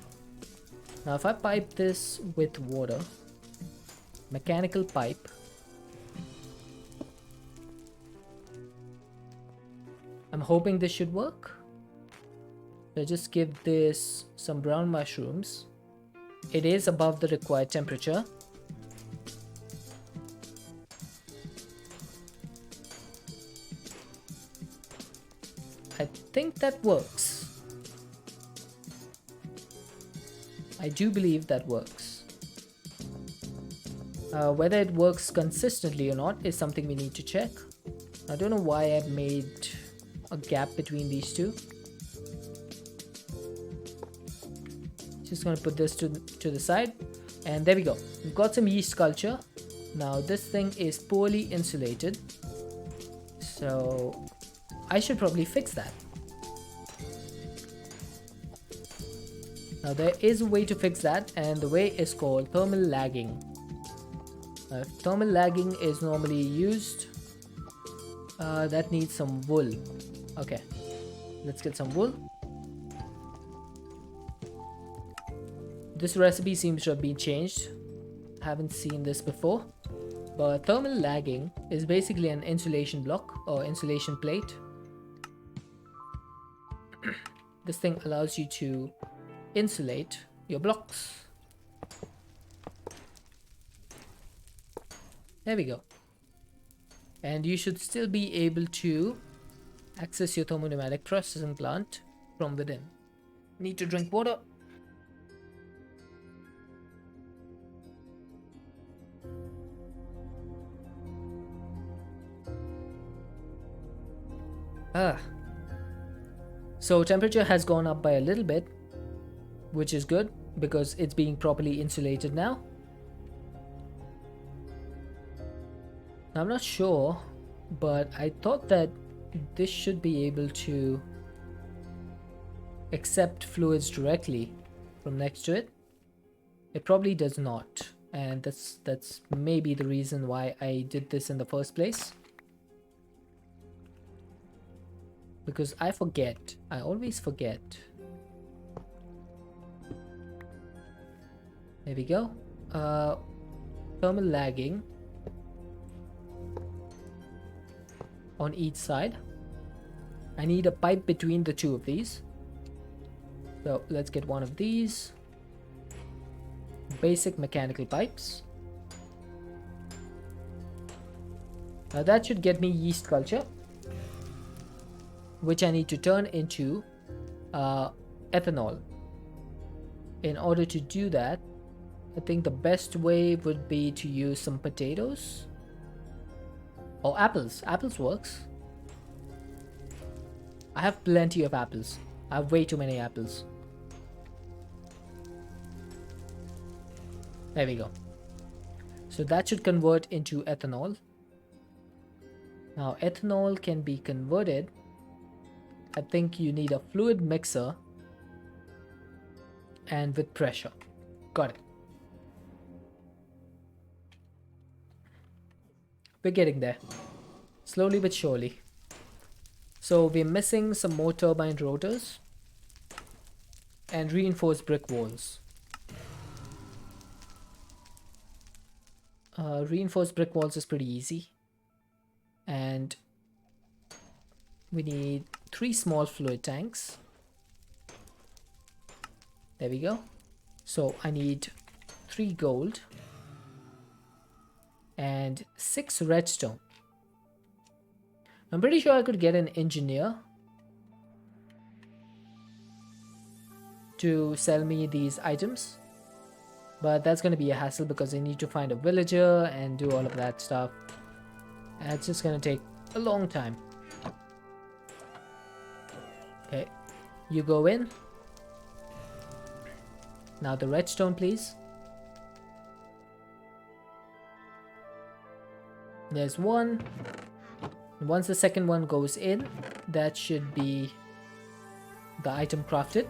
Now if I pipe this with water, mechanical pipe, I'm hoping this should work. So just give this some brown mushrooms. It is above the required temperature. I think that works. I do believe that works. Whether it works consistently or not is something we need to check. I don't know why I've made a gap between these two. Just gonna put this to the side, and there we go. We've got some yeast culture. Now this thing is poorly insulated, so I should probably fix that. Now there is a way to fix that, and the way is called thermal lagging. Thermal lagging is normally used. That needs some wool. Okay, let's get some wool. This recipe seems to have been changed. Haven't seen this before. But thermal lagging is basically an insulation block or insulation plate. This thing allows you to insulate your blocks. There we go. And you should still be able to access your thermopneumatic processing plant from within. Need to drink water. So temperature has gone up by a little bit, which is good because it's being properly insulated now. I'm not sure, but I thought that this should be able to accept fluids directly from next to it. It probably does not, and that's maybe the reason why I did this in the first place. Because I always forget. There we go. Thermal lagging on each side. I need a pipe between the two of these. So let's get one of these. Basic mechanical pipes. Now that should get me yeast culture, which I need to turn into ethanol. In order to do that, I think the best way would be to use some potatoes or apples. Apples works. I have plenty of apples. I have way too many apples. There we go. So that should convert into ethanol. Now ethanol can be converted. I think you need a fluid mixer and with pressure. Got it. We're getting there. Slowly but surely. So we're missing some more turbine rotors and reinforced brick walls. Reinforced brick walls is pretty easy. And we need 3 small fluid tanks. There we go. So I need 3 gold and 6 redstone. I'm pretty sure I could get an engineer to sell me these items, but that's going to be a hassle because I need to find a villager and do all of that stuff, and it's just going to take a long time. Okay, you go in. Now the redstone, please. There's one. Once the second one goes in, that should be the item crafted.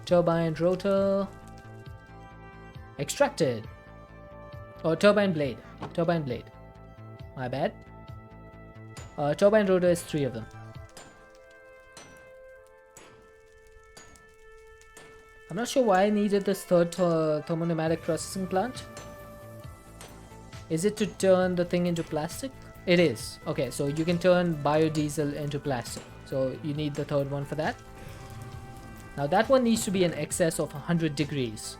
Turbine rotor extracted. Oh, turbine blade. Turbine blade. My bad. Turbine rotor is 3 of them. I'm not sure why I needed this third thermopneumatic processing plant. Is it to turn the thing into plastic? It is. Okay, so you can turn biodiesel into plastic. So you need the third one for that. Now that one needs to be in excess of 100 degrees.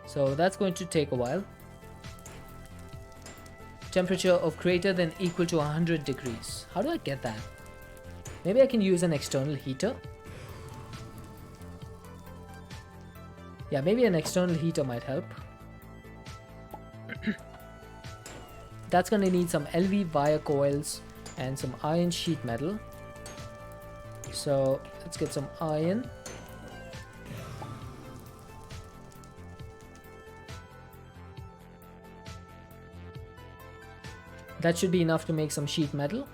So that's going to take a while. Temperature of greater than equal to 100 degrees. How do I get that? Maybe I can use an external heater. Yeah, maybe an external heater might help. That's gonna need some LV wire coils and some iron sheet metal. So let's get some iron. That should be enough to make some sheet metal.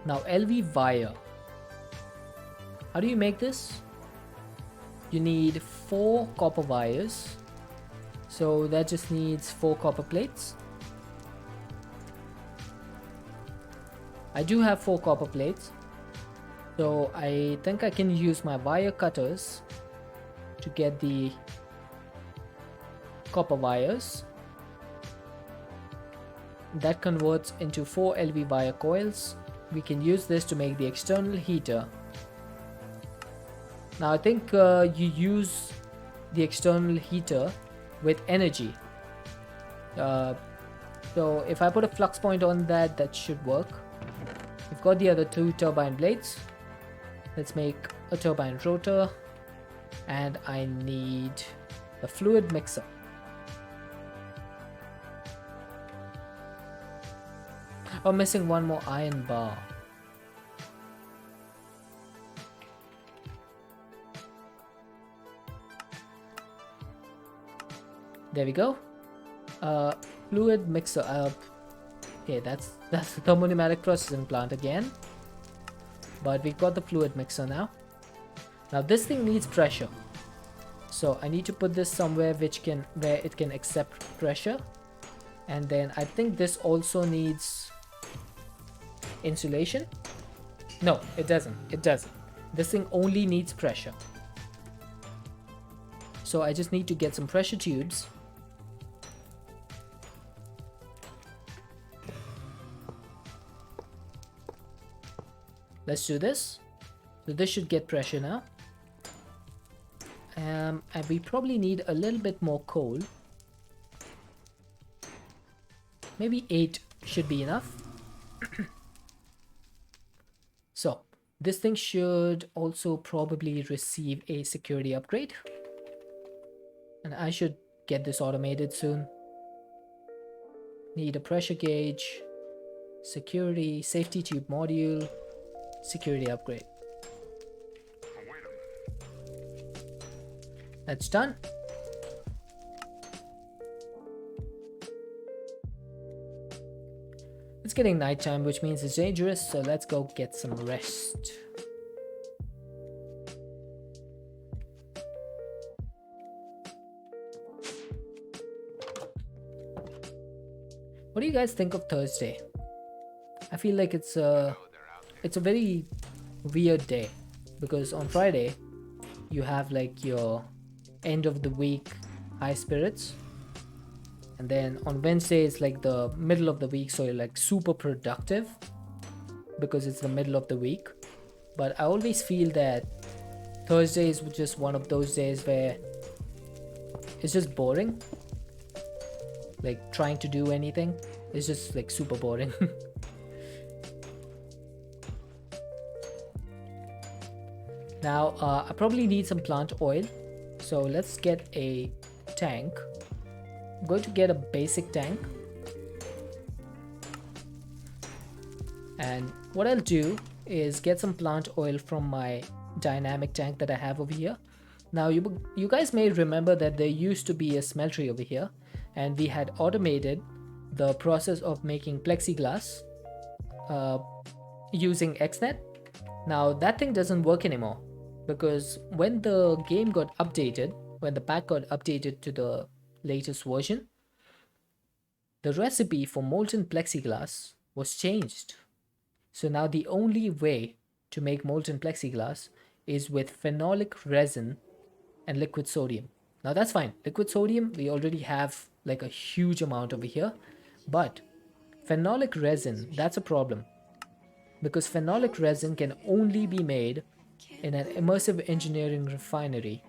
Now LV wire. How do you make this? You need 4 copper wires. So that just needs 4 copper plates. I do have 4 copper plates. So I think I can use my wire cutters to get the copper wires. that converts into 4 LV wire coils. We can use this to make the external heater. Now I think you use the external heater with energy. So if I put a flux point on that, that should work. We've got the other 2 turbine blades. Let's make a turbine rotor, and I need a fluid mixer. I'm missing one more iron bar. There we go. Fluid mixer. Okay, that's the thermopneumatic processing plant again. But we've got the fluid mixer now. Now this thing needs pressure. So I need to put this somewhere where it can accept pressure. And then I think this also needs insulation. No, it doesn't. It doesn't. This thing only needs pressure. So I just need to get some pressure tubes. Let's do this. So this should get pressure now. And we probably need a little bit more coal. Maybe 8 should be enough. So this thing should also probably receive a security upgrade. And I should get this automated soon. Need a pressure gauge, security, safety tube module, security upgrade. That's done. It's getting nighttime, which means it's dangerous, so let's go get some rest. What do you guys think of Thursday? I feel like it's a very weird day, because on Friday you have like your end of the week high spirits, and then on Wednesday it's like the middle of the week, so you're like super productive because it's the middle of the week. But I always feel that Thursday is just one of those days where it's just boring. Like trying to do anything is just like super boring. Now I probably need some plant oil, so let's get a tank. I'm going to get a basic tank, and what I'll do is get some plant oil from my dynamic tank that I have over here. Now you guys may remember that there used to be a smeltery over here, and we had automated the process of making plexiglass using XNet. Now that thing doesn't work anymore, because when the game got updated, when the pack got updated to the latest version, the recipe for molten plexiglass was changed. So now the only way to make molten plexiglass is with phenolic resin and liquid sodium. Now that's fine. Liquid sodium, we already have like a huge amount over here, but phenolic resin, that's a problem, because phenolic resin can only be made in an immersive engineering refinery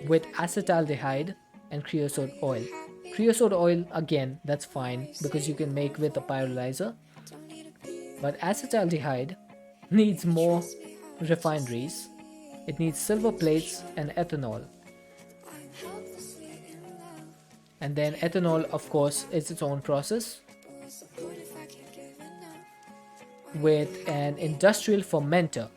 with acetaldehyde and creosote oil. Creosote oil, again, that's fine because you can make with a pyrolyzer, but acetaldehyde needs more refineries. It needs silver plates and ethanol. And then ethanol, of course, is its own process with an industrial fermenter.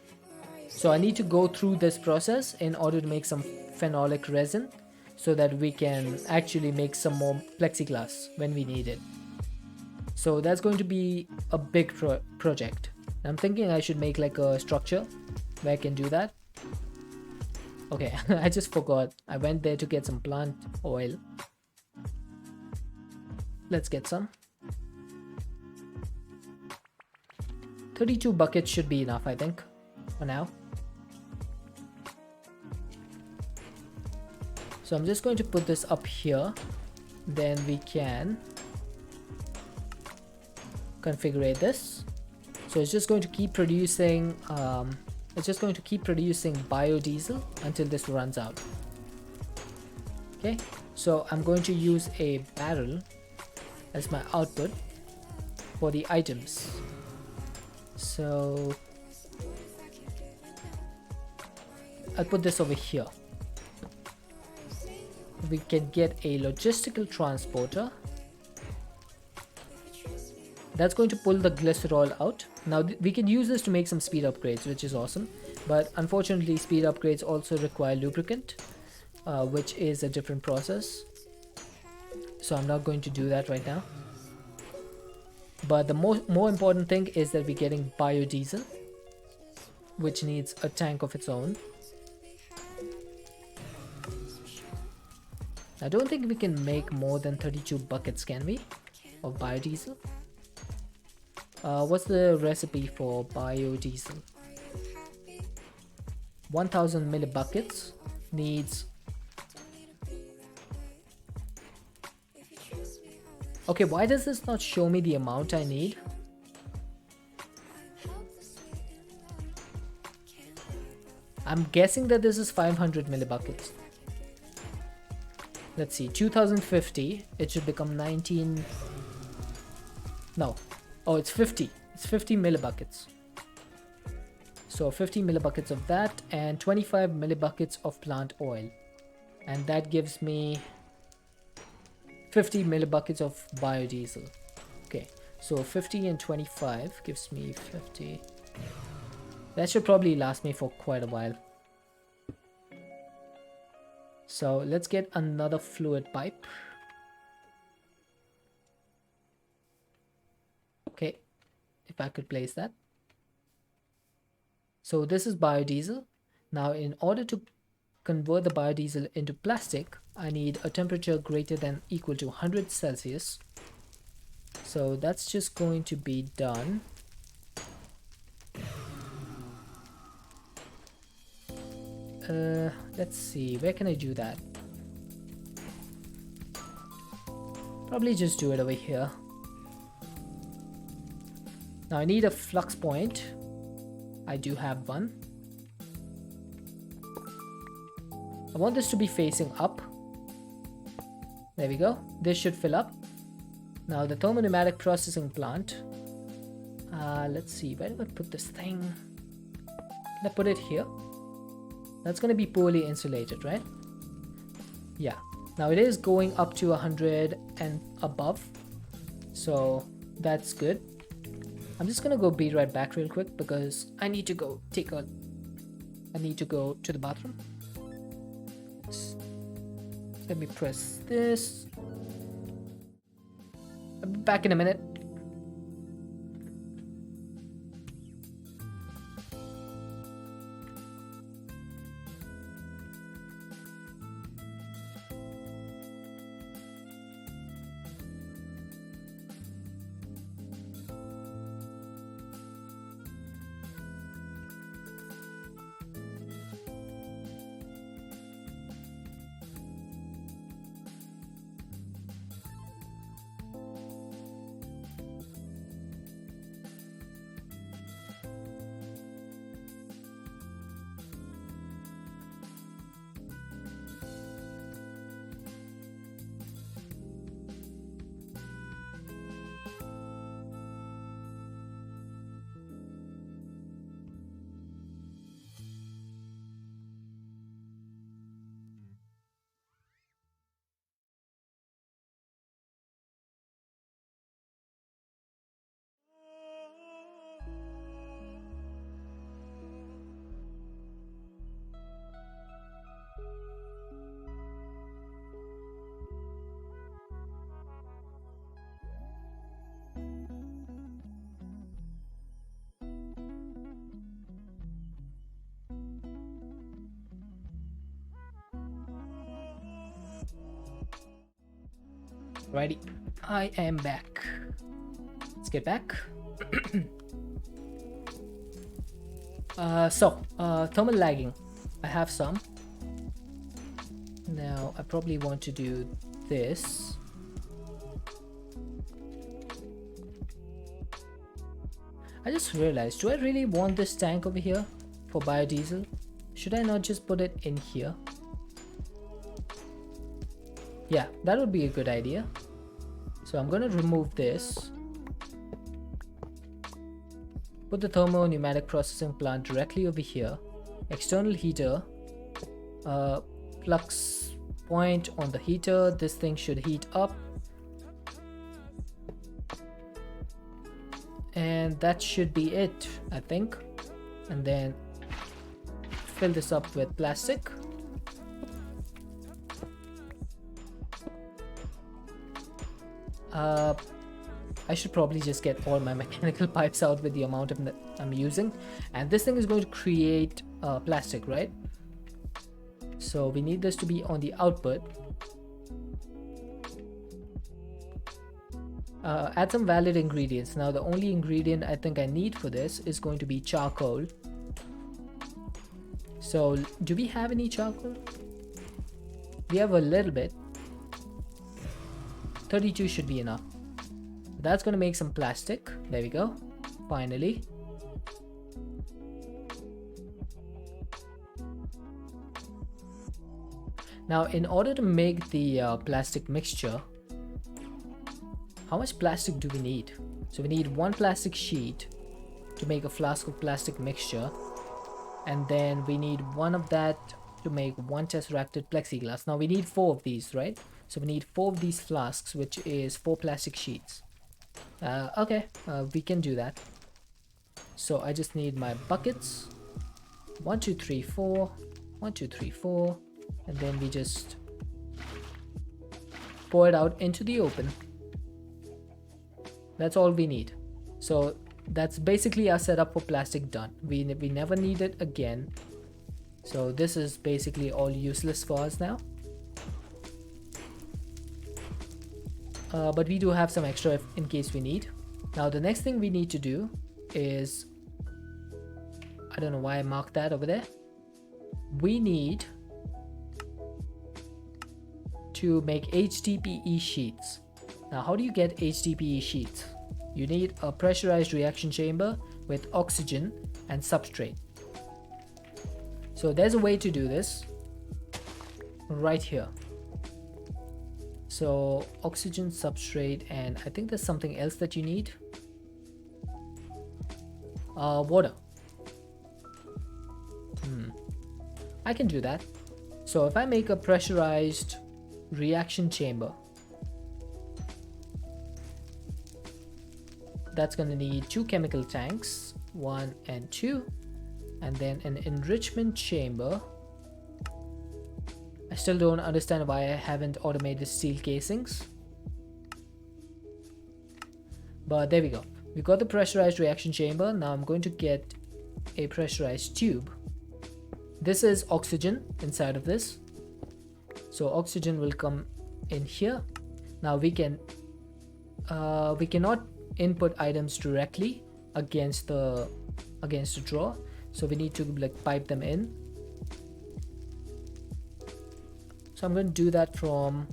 So I need to go through this process in order to make some phenolic resin, so that we can actually make some more plexiglass when we need it. So that's going to be a big project. I'm thinking I should make like a structure where I can do that. Okay, I just forgot. I went there to get some plant oil. Let's get some. 32 buckets should be enough, I think, for now. So I'm just going to put this up here. Then we can configure this. So it's just going to keep producing biodiesel until this runs out. Okay, so I'm going to use a barrel as my output for the items. So I'll put this over here. We can get a logistical transporter that's going to pull the glycerol out. Now we can use this to make some speed upgrades, which is awesome, but unfortunately speed upgrades also require lubricant, which is a different process, so I'm not going to do that right now. But the more important thing is that we're getting biodiesel, which needs a tank of its own. I don't think we can make more than 32 buckets, can we, of biodiesel? What's the recipe for biodiesel? 1000 millibuckets needs... Okay, why does this not show me the amount I need? I'm guessing that this is 500 millibuckets. Let's see, 2050, it should become 19... No. Oh, it's 50. It's 50 millibuckets. So 50 millibuckets of that and 25 millibuckets of plant oil. And that gives me 50 millibuckets of biodiesel. Okay, so 50 and 25 gives me 50. That should probably last me for quite a while. So let's get another fluid pipe. Okay, if I could place that. So this is biodiesel. Now in order to convert the biodiesel into plastic, I need a temperature greater than equal to 100 Celsius. So that's just going to be done. Let's see, where can I do that? Probably just do it over here. Now I need a flux point. I do have one. I want this to be facing up. There we go. This should fill up. Now the thermopneumatic processing plant. Let's see, where do I put this thing? Can I put it here? That's going to be poorly insulated, right? Yeah. Now it is going up to 100 and above. So that's good. I'm just going to go be right back real quick because I need to go I need to go to the bathroom. Let me press this. I'll be back in a minute. Righty, I am back. Let's get back. Thermal lagging. I have some. Now, I probably want to do this. I just realized, do I really want this tank over here for biodiesel? Should I not just put it in here? Yeah, that would be a good idea. So I'm going to remove this. Put the thermo-pneumatic processing plant directly over here. External heater. Flux point on the heater. This thing should heat up. And that should be it, I think. And then fill this up with plastic. I should probably just get all my mechanical pipes out with the amount of that I'm using. And this thing is going to create plastic, right? So we need this to be on the output. Add some valid ingredients. Now the only ingredient I think I need for this is going to be charcoal. So do we have any charcoal? We have a little bit. 32 should be enough. That's going to make some plastic. There we go. Finally. Now in order to make the plastic mixture, how much plastic do we need? So we need one plastic sheet to make a flask of plastic mixture, and then we need one of that to make one tesseracted plexiglass. Now we need 4 of these, right? So we need 4 of these flasks, which is 4 plastic sheets. Okay, we can do that. So I just need my buckets. 1 2 3 4, 1 2 3 4, and then we just pour it out into the open. That's all we need. So that's basically our setup for plastic done. We never need it again. So this is basically all useless for us now. But we do have some extra in case we need. Now the next thing we need to do is, I don't know why I marked that over there. We need to make HDPE sheets. Now how do you get HDPE sheets? You need a pressurized reaction chamber with oxygen and substrate. So there's a way to do this right here. So oxygen, substrate, and I think there's something else that you need. Water. I can do that. So if I make a pressurized reaction chamber, that's going to need 2 chemical tanks, 1 and 2, and then an enrichment chamber. I still don't understand why I haven't automated steel casings, but there we go. We got the pressurized reaction chamber. Now I'm going to get a pressurized tube. This is oxygen inside of this, so oxygen will come in here. Now we cannot input items directly against the drawer, so we need to like pipe them in. So I'm going to do that from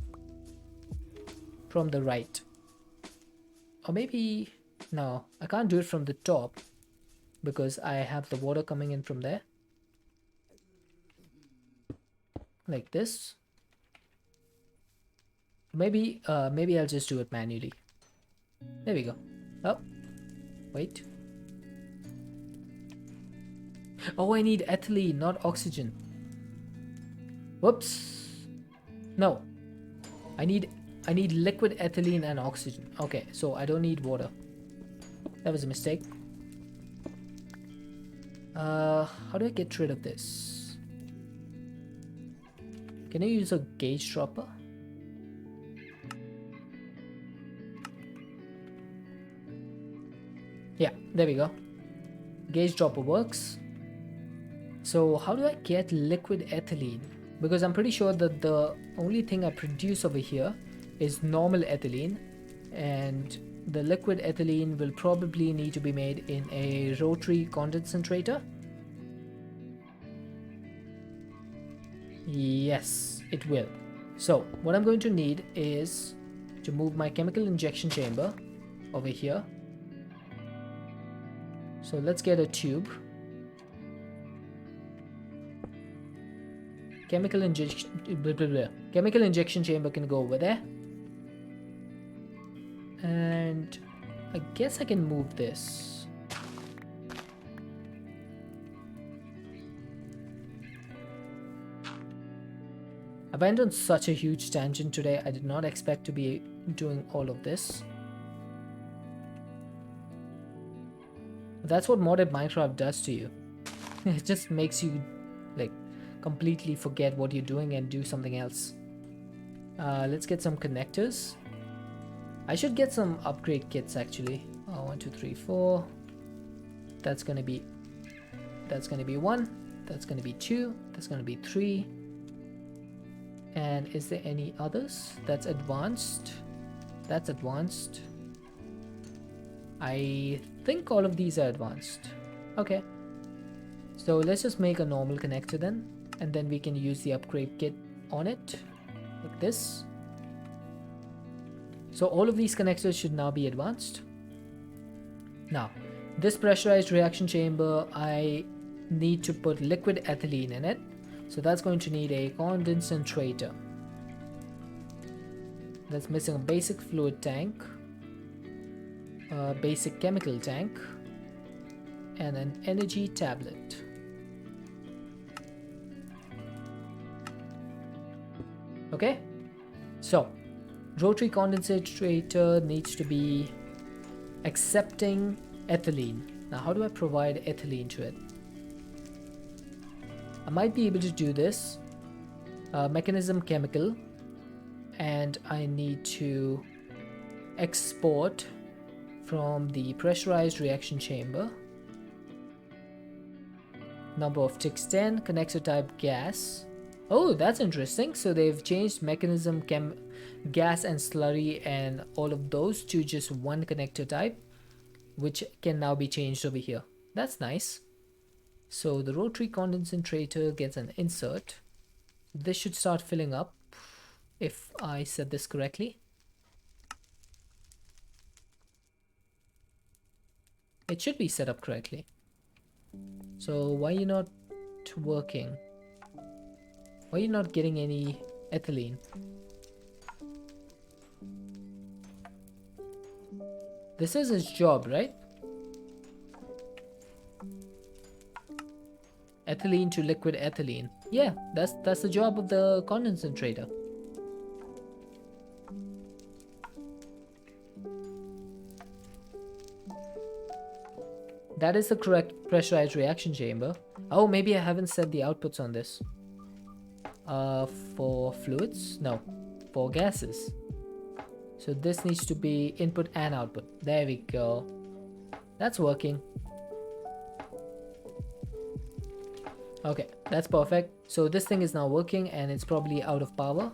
the right, or maybe no, I can't do it from the top because I have the water coming in from there, like this. Maybe I'll just do it manually. There we go. Oh, wait. Oh, I need ethylene, not oxygen. Whoops. No, I need liquid ethylene and oxygen. Okay, so I don't need water. That was a mistake. How do I get rid of this? Can I use a gauge dropper? Yeah, there we go. Gauge dropper works. So how do I get liquid ethylene? Because I'm pretty sure that the only thing I produce over here is normal ethylene, and the liquid ethylene will probably need to be made in a rotary concentrator. Yes, it will. So what I'm going to need is to move my chemical injection chamber over here. So let's get a tube. Chemical injection chamber can go over there. And I guess I can move this. I went on such a huge tangent today. I did not expect to be doing all of this. That's what modded Minecraft does to you. It just makes you like completely forget what you're doing and do something else. Let's get some connectors. I should get some upgrade kits actually. 1, 2, 3, 4. That's gonna be 1. That's gonna be 2. That's gonna be 3. And is there any others? That's advanced. That's advanced. I think all of these are advanced. Okay. So let's just make a normal connector then. And then we can use the upgrade kit on it. Like this. So all of these connectors should now be advanced. Now, this pressurized reaction chamber, I need to put liquid ethylene in it. So that's going to need a condensator. That's missing a basic fluid tank, a basic chemical tank, and an energy tablet. Okay, so rotary condensator needs to be accepting ethylene. Now, how do I provide ethylene to it? I might be able to do this. Mechanism chemical, and I need to export from the pressurized reaction chamber. Number of ticks 10, connector type gas. Oh, that's interesting. So they've changed mechanism gas and slurry and all of those to just one connector type, which can now be changed over here. That's nice. So the rotary condensator gets an insert. This should start filling up if I said this correctly. It should be set up correctly. So why are you not working? Why are you not getting any ethylene? This is his job, right? Ethylene to liquid ethylene. Yeah, that's the job of the condensator. That is the correct pressurized reaction chamber. Oh, maybe I haven't set the outputs on this. For fluids? No, for gases. So this needs to be input and output. There we go. That's working. Okay, that's perfect. So this thing is now working and it's probably out of power,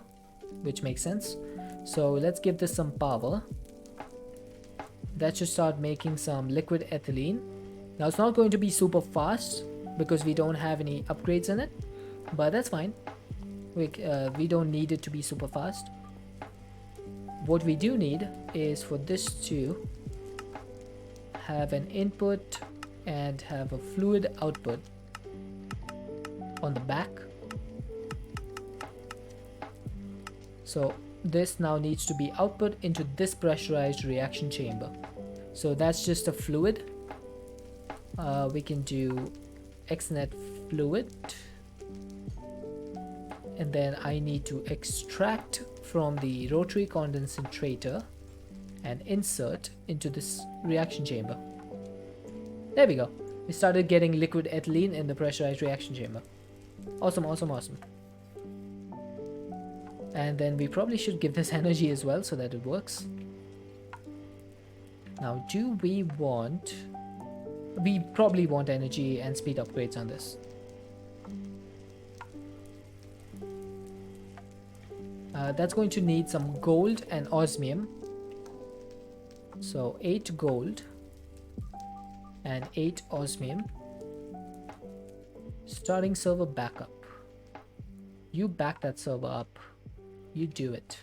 which makes sense. So let's give this some power. That should start making some liquid ethylene. Now it's not going to be super fast because we don't have any upgrades in it, but that's fine. We don't need it to be super fast. What we do need is for this to have an input and have a fluid output on the back. So this now needs to be output into this pressurized reaction chamber. So that's just a fluid. We can do XNet fluid, and then I need to extract from the rotary condensator and insert into this reaction chamber. There we go. We started getting liquid ethylene in the pressurized reaction chamber. Awesome, awesome, awesome. And then we probably should give this energy as well so that it works. Now, do we want... We probably want energy and speed upgrades on this. That's going to need some gold and osmium. So 8 gold and 8 osmium. Starting server backup. You back that server up. You do it.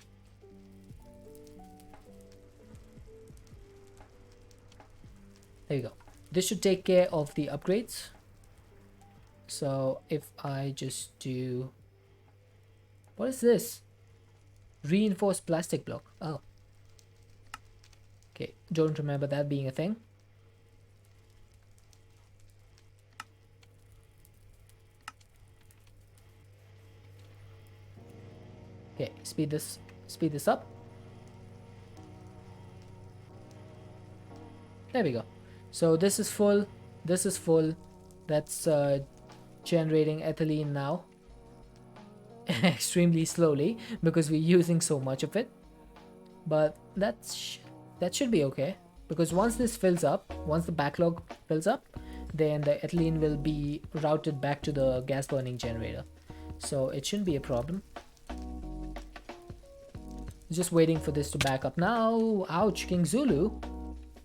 There you go. This should take care of the upgrades. So if I just do, what is this? Reinforced plastic block. Oh, okay, don't remember that being a thing. Okay, speed this up. There we go. So this is full, this is full. That's generating ethylene now. Extremely slowly because we're using so much of it. But that should be okay, because once this fills up, once the backlog fills up, then the ethylene will be routed back to the gas burning generator. So it shouldn't be a problem. Just waiting for this to back up now. Ouch, King Zulu.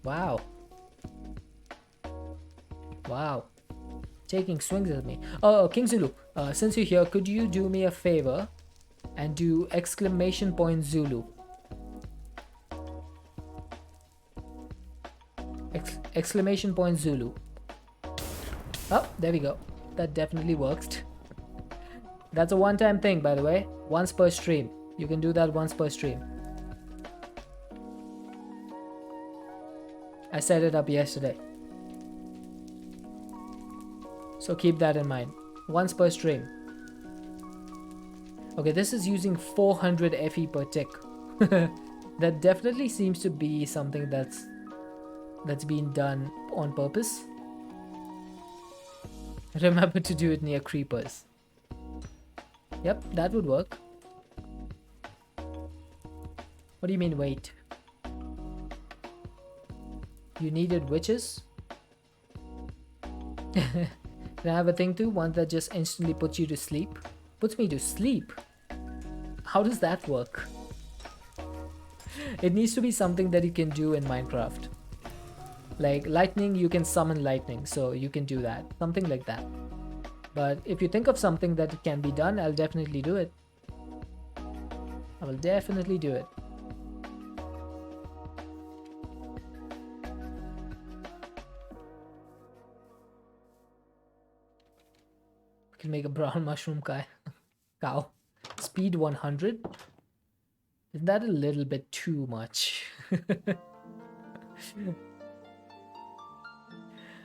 Wow. Wow. Taking swings at me. Oh, King Zulu, since you're here, could you do me a favor and do exclamation point Zulu? Exclamation point Zulu. Oh, there we go. That definitely worked. That's a one-time thing, by the way. Once per stream. You can do that once per stream. I set it up yesterday. So keep that in mind. Once per stream. Okay, this is using 400 FE per tick. That definitely seems to be something that's been done on purpose. Remember to do it near creepers. Yep, that would work. What do you mean wait? You needed witches? Can I have a thing too? One that just instantly puts you to sleep? Puts me to sleep? How does that work? It needs to be something that you can do in Minecraft. Like lightning, you can summon lightning, so you can do that. Something like that. But if you think of something that can be done, I'll definitely do it. I will definitely do it. We can make a brown mushroom cow. Speed 100. Isn't that a little bit too much?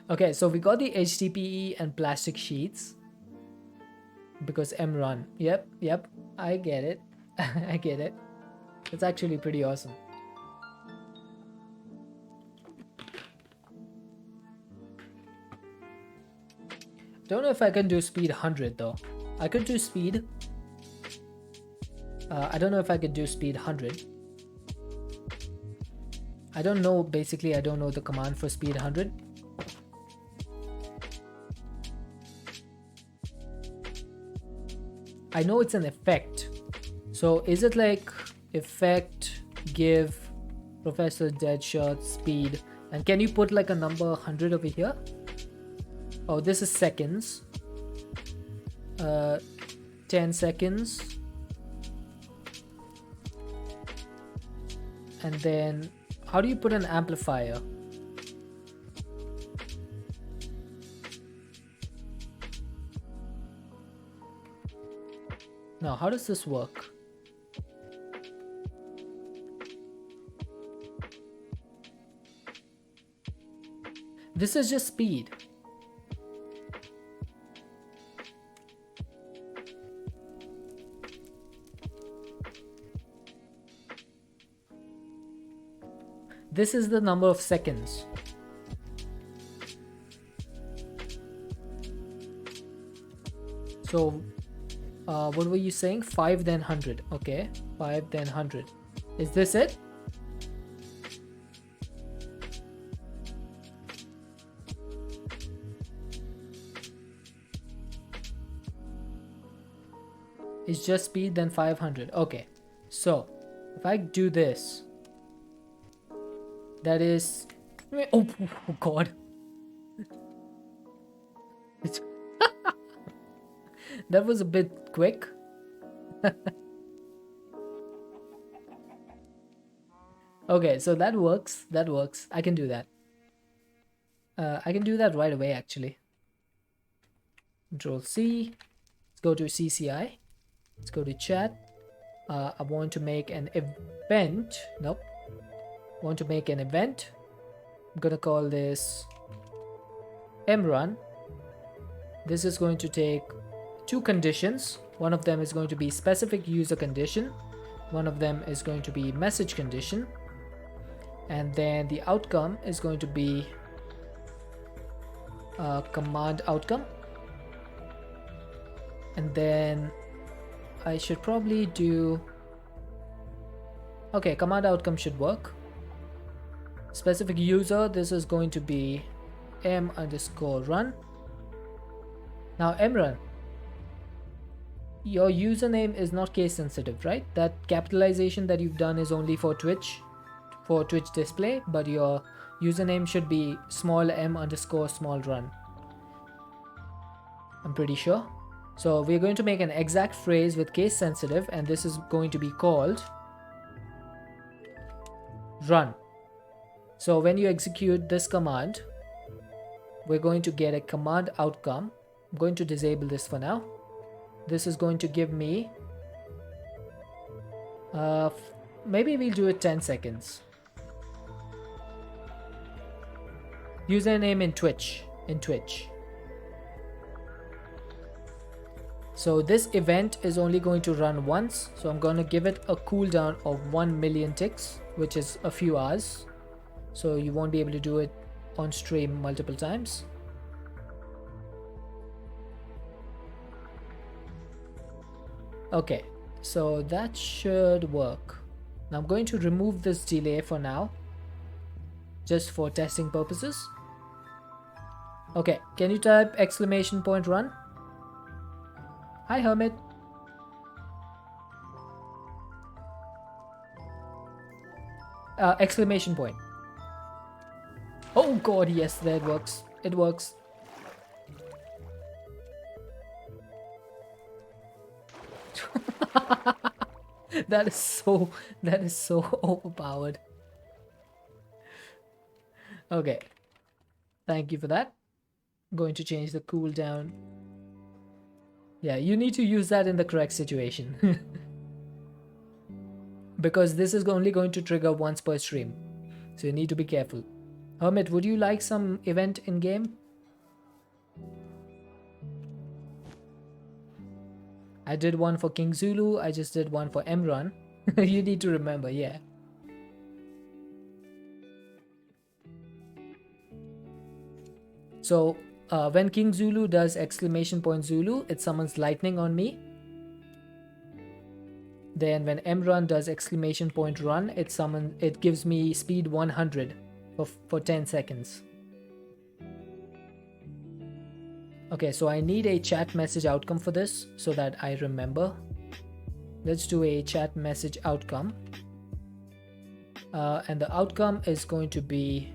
Okay, so we got the HDPE and plastic sheets because M run. Yep, I get it. I get it. It's actually pretty awesome. Don't know if I can do speed 100 though. I could do speed. I don't know if I could do speed 100. I don't know, basically I don't know the command for speed 100. I know it's an effect. So is it like effect, give, Professor Deadshot, speed, and can you put like a number 100 over here? Oh, this is seconds. 10 seconds. And then how do you put an amplifier? Now, how does this work? This is just speed. This is the number of seconds. So, what were you saying? 5 then 100. Okay, 5 then 100. Is this it? It's just speed then 500. Okay, so if I do this, that is, oh god, that was a bit quick. Okay, so that works. I can do that. I can do that right away actually. Control C. Let's go to CCI. Let's go to chat. I want to make an event. Nope. I want to make an event. I'm gonna call this mrun. This is going to take two conditions. One of them is going to be specific user condition. One of them is going to be message condition. And then the outcome is going to be command outcome. And then I should probably do... Okay, command outcome should work. Specific user, this is going to be m_run. Now mrun, your username is not case sensitive, right? That capitalization that you've done is only for Twitch display, but your username should be small m_small run. I'm pretty sure. So we're going to make an exact phrase with case sensitive, and this is going to be called run. So when you execute this command, we're going to get a command outcome. I'm going to disable this for now. This is going to give me maybe we'll do it 10 seconds. Username in Twitch. So this event is only going to run once, so I'm going to give it a cooldown of 1 million ticks, which is a few hours. So you won't be able to do it on stream multiple times. Okay, so that should work. Now I'm going to remove this delay for now, just for testing purposes. Okay, can you type !run? Hi Hermit. Exclamation point. Oh god, yes, that works. It works. That is so overpowered. Okay. Thank you for that. I'm going to change the cooldown. Yeah, you need to use that in the correct situation. Because this is only going to trigger once per stream. So you need to be careful. Hermit, would you like some event in game? I did one for King Zulu. I just did one for mrun. You need to remember, yeah. So when King Zulu does !Zulu, it summons lightning on me. Then when mrun does !run, it gives me speed 100 for 10 seconds. Okay, so I need a chat message outcome for this so that I remember. Let's do a chat message outcome. And the outcome is going to be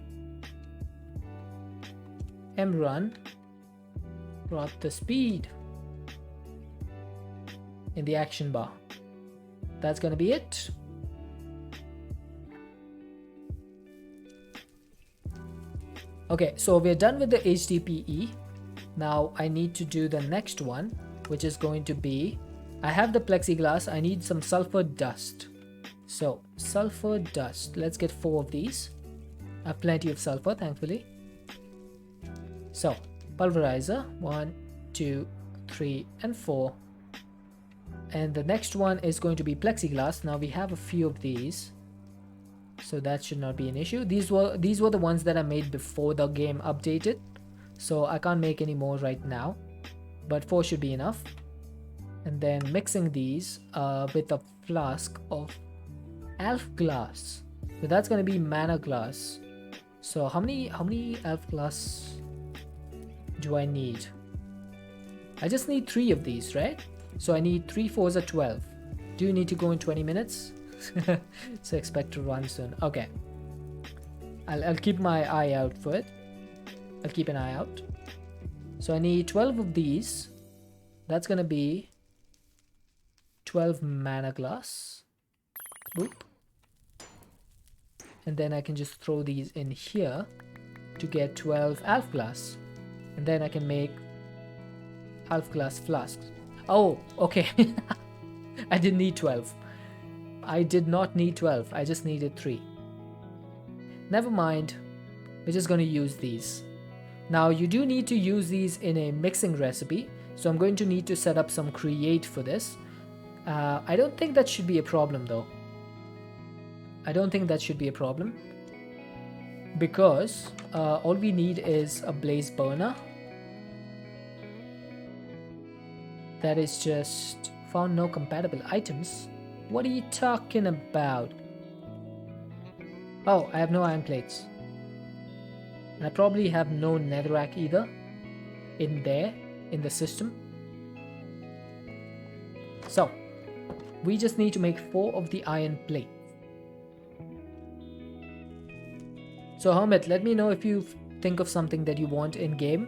mrun brought the speed in the action bar. That's going to be it. Okay, so we're done with the HDPE. Now I need to do the next one, which is going to be, I have the plexiglass, I need some sulfur dust. So sulfur dust, let's get 4 of these. I have plenty of sulfur, thankfully. So pulverizer, 1, 2, 3, and 4. And the next one is going to be plexiglass. Now we have a few of these, so that should not be an issue. These were the ones that I made before the game updated, so I can't make any more right now, but 4 should be enough. And then mixing these with a flask of elf glass. So that's going to be mana glass. So how many elf glass do I need? I just need 3 of these, right? So I need 3 4s are 12. Do you need to go in 20 minutes? So expect to run soon. Okay. I'll keep my eye out for it. I'll keep an eye out. So I need 12 of these. That's gonna be 12 mana glass. Boop. And then I can just throw these in here. to get 12 half glass, and then I can make half glass flasks. Oh, okay. I didn't need 12. I did not need 12. I just needed 3. Never mind. We're just going to use these. Now you do need to use these in a mixing recipe, so I'm going to need to set up some create for this. I don't think that should be a problem though. I don't think that should be a problem, because all we need is a blaze burner. That is just found no compatible items. What are you talking about? Oh, I have no iron plates. And I probably have no netherrack either in there, in the system. So, we just need to make 4 of the iron plates. So Hermit, let me know if you think of something that you want in game.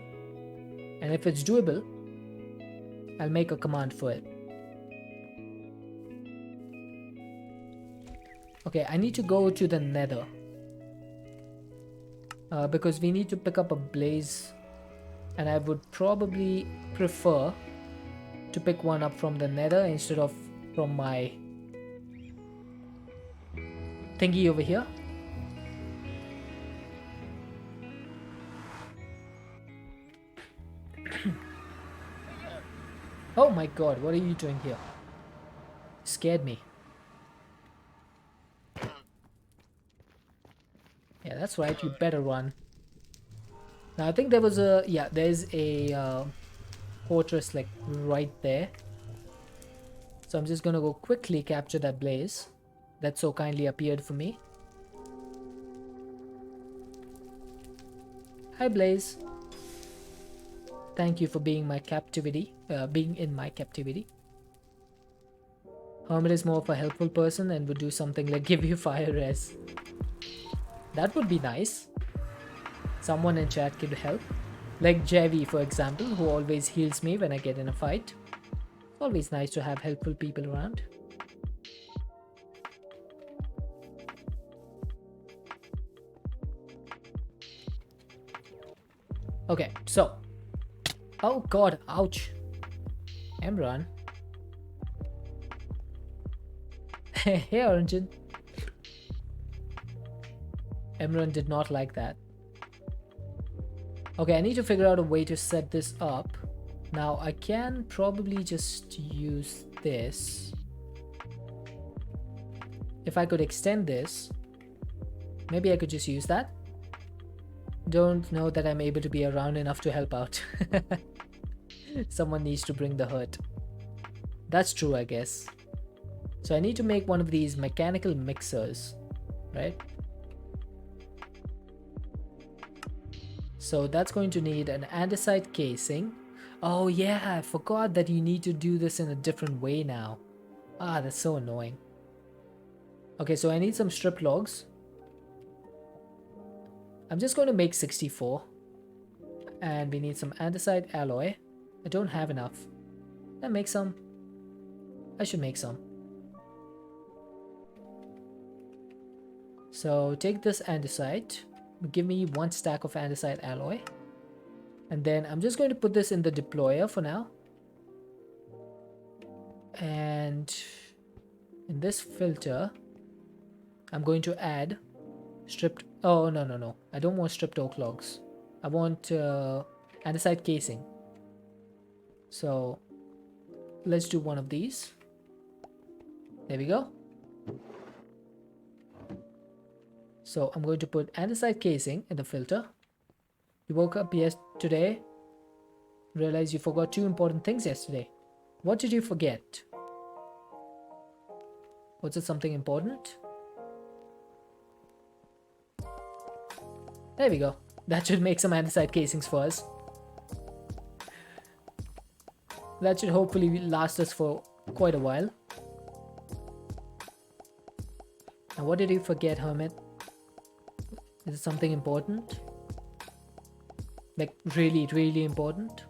And if it's doable, I'll make a command for it. Okay, I need to go to the nether. Because we need to pick up a blaze, and I would probably prefer to pick one up from the nether instead of from my thingy over here. Oh my god, what are you doing here? Scared me. Yeah, that's right, you better run. Now I think there was a, yeah, there's a fortress like right there. So I'm just gonna go quickly capture that blaze that so kindly appeared for me. Hi Blaze. Thank you for being my captivity, being in my captivity. Hermit is more of a helpful person and would do something like give you fire res. That would be nice. Someone in chat could help. Like Javi, for example, who always heals me when I get in a fight. It's always nice to have helpful people around. Okay, so. Oh god, ouch. Emran. Hey, Origin. Emran did not like that. Okay, I need to figure out a way to set this up. Now, I can probably just use this. If I could extend this, maybe I could just use that. Don't know that I'm able to be around enough to help out. Someone needs to bring the hurt. That's true, I guess. So I need to make one of these mechanical mixers, right? So that's going to need an andesite casing. Oh yeah, I forgot that you need to do this in a different way now. Ah, that's so annoying. Okay, so I need some strip logs. I'm just going to make 64. And we need some andesite alloy. I don't have enough. Can I make some? I should make some. So take this andesite. Give me 1 stack of andesite alloy. And then I'm just going to put this in the deployer for now. And in this filter, I'm going to add stripped... Oh, no. I don't want stripped oak logs. I want andesite casing. So let's do one of these. There we go. So I'm going to put andesite casing in the filter. You woke up yesterday, realized you forgot 2 important things yesterday. What did you forget? Was it something important? There we go. That should make some andesite casings for us. That should hopefully last us for quite a while. Now what did you forget, Hermit? Is it something important? Like really, really important?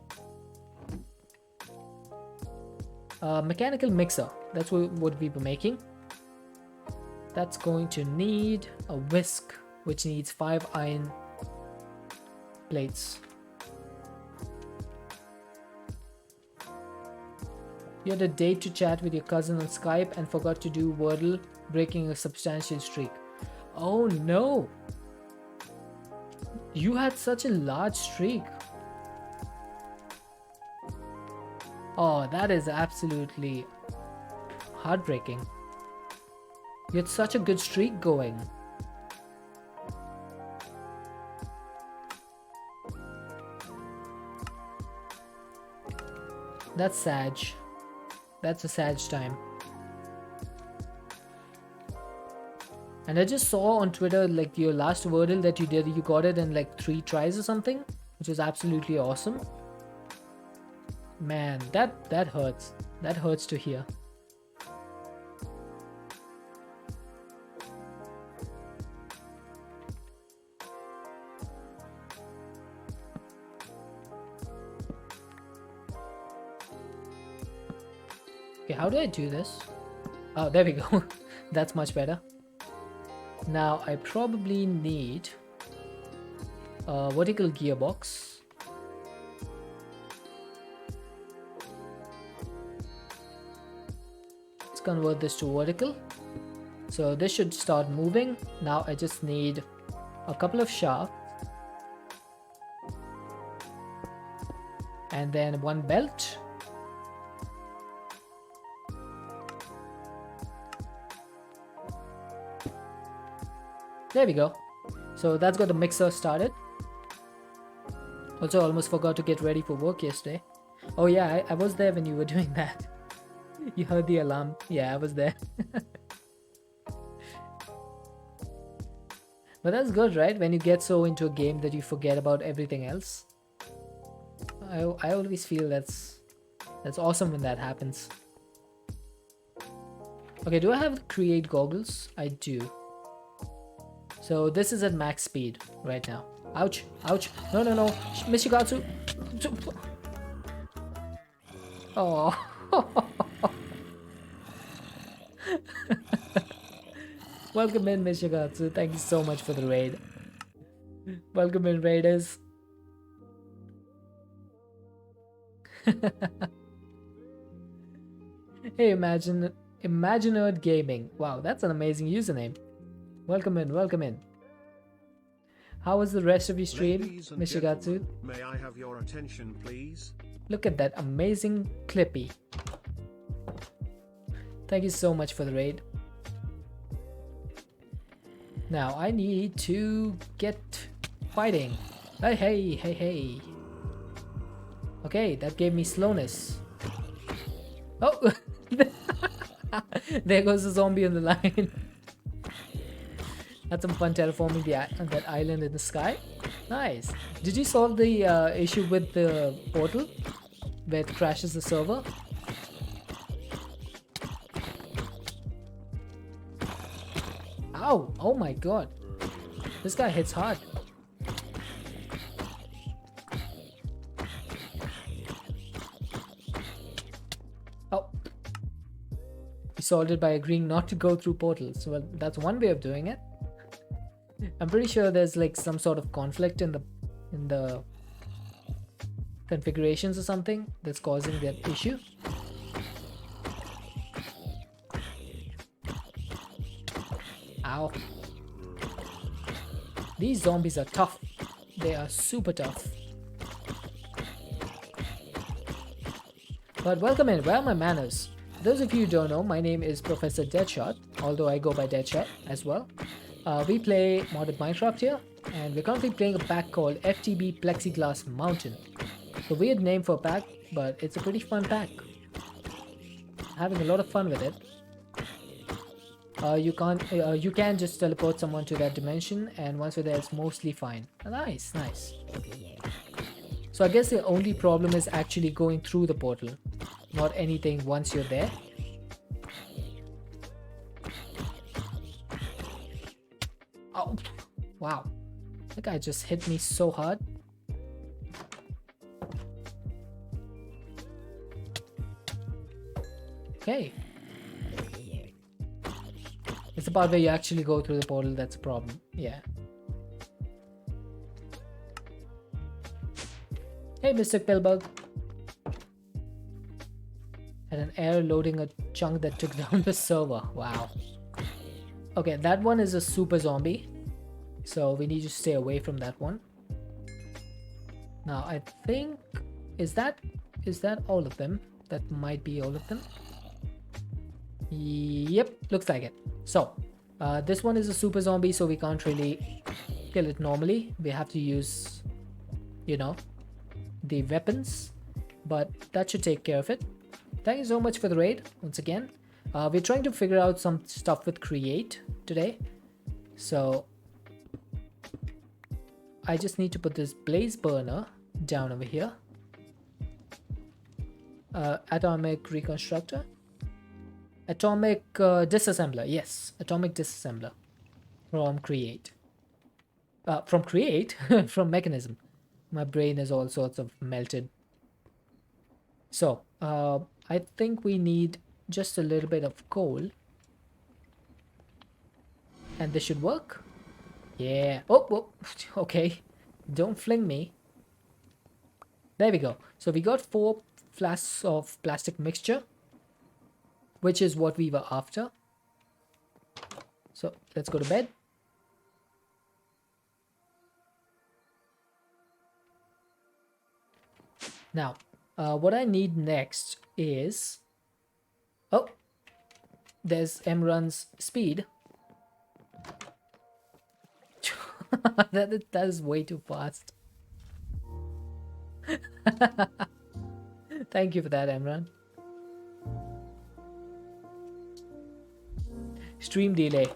Mechanical mixer. That's what we were making. That's going to need a whisk, which needs 5 iron plates. You had a date to chat with your cousin on Skype and forgot to do Wordle, breaking a substantial streak. Oh no! You had such a large streak. Oh, that is absolutely heartbreaking. You had such a good streak going. That's sad. That's a sad time. And I just saw on Twitter like your last Wordle that you did, you got it in like 3 tries or something, which is absolutely awesome. Man, that hurts. That hurts to hear. Okay, how do I do this? Oh, there we go. That's much better. Now I probably need a vertical gearbox. Let's convert this to vertical. So this should start moving. Now I just need a couple of shafts and then one belt. There we go. So that's got the mixer started. Also almost forgot to get ready for work yesterday. Oh yeah, I was there when you were doing that. You heard the alarm. Yeah, I was there. But that's good, right? When you get so into a game that you forget about everything else. I always feel that's awesome when that happens. Okay, do I have create goggles? I do. So this is at max speed right now. Ouch, ouch. No, no, no. Mishigatsu. Oh. Welcome in, Mishigatsu. Thank you so much for the raid. Welcome in, raiders. Hey, Imaginerd Gaming. Wow, that's an amazing username. Welcome in, welcome in. How was the rest of your stream, Mishigatsu? May I have your attention, please? Look at that amazing Clippy. Thank you so much for the raid. Now I need to get fighting. Hey, hey, hey, hey. Okay, that gave me slowness. Oh, there goes the zombie on the line. Had some fun terraforming that island in the sky. Nice. Did you solve the issue with the portal where it crashes the server? Ow! Oh my god. This guy hits hard. Oh. He solved it by agreeing not to go through portals. Well, that's one way of doing it. I'm pretty sure there's like some sort of conflict in the configurations or something that's causing that issue. Ow. These zombies are tough. They are super tough. But welcome in. Where are my manners? Those of you who don't know, my name is Professor Deadshot, although I go by Deadshot as well. We play modded Minecraft here, and we're currently playing a pack called FTB Plexiglass Mountain. It's a weird name for a pack, but it's a pretty fun pack. Having a lot of fun with it. You can just teleport someone to that dimension, and once you're there, it's mostly fine. Nice, nice. So I guess the only problem is actually going through the portal, not anything once you're there. Oh, wow. That guy just hit me so hard. Okay. It's the part where you actually go through the portal that's a problem. Yeah. Hey, Mr. Pillbug. Had an error loading a chunk that took down the server. Wow. Okay, that one is a super zombie. So we need to stay away from that one. Now, I think... Is that all of them? That might be all of them. Yep, looks like it. So, this one is a super zombie, so we can't really kill it normally. We have to use, you know, the weapons. But that should take care of it. Thank you so much for the raid, once again. We're trying to figure out some stuff with Create today. So, I just need to put this blaze burner down over here. Atomic reconstructor. Atomic disassembler. Yes, atomic disassembler from Create. From Create? From Mechanism. My brain is all sorts of melted. So, I think we need just a little bit of coal. And this should work. Yeah. Oh, okay. Don't fling me. There we go. So we got 4 flasks of plastic mixture, which is what we were after. So let's go to bed. Now, what I need next is... Oh, there's Emran's speed. that is way too fast. Thank you for that, Emran. Stream delay.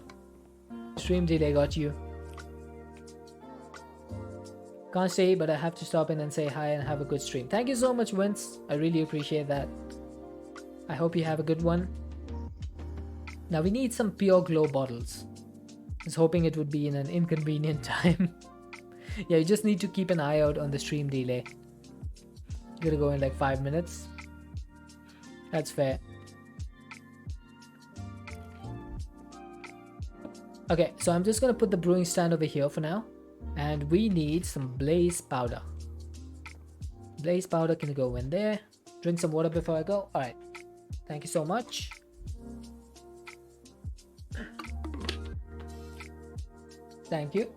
Stream delay got you. Can't stay, but I have to stop in and say hi and have a good stream. Thank you so much, Vince. I really appreciate that. I hope you have a good one. Now we need some pure glow bottles. I was hoping it would be in an inconvenient time. Yeah, you just need to keep an eye out on the stream delay. Gonna go in like 5 minutes. That's fair. Okay, so I'm just gonna put the brewing stand over here for now. And we need some blaze powder. Blaze powder can go in there. Drink some water before I go. Alright. Thank you so much. Thank you.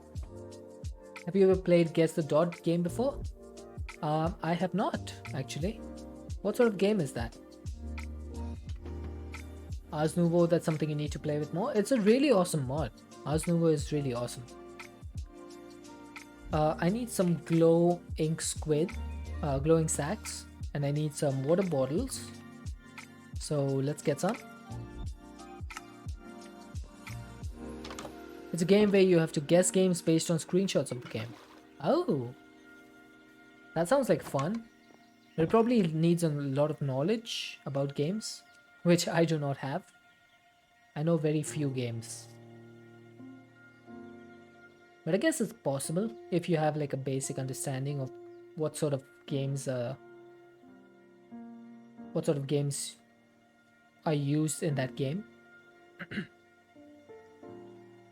Have you ever played Guess the Dot game before? I have not, actually. What sort of game is that? Ars Nouveau, that's something you need to play with more. It's a really awesome mod. Ars Nouveau is really awesome. I need some glow ink squid, glowing sacks, and I need some water bottles. So let's get some. It's a game where you have to guess games based on screenshots of the game. Oh, that sounds like fun. It probably needs a lot of knowledge about games, which I do not have. I know very few games. But I guess it's possible if you have like a basic understanding of what sort of games are used in that game.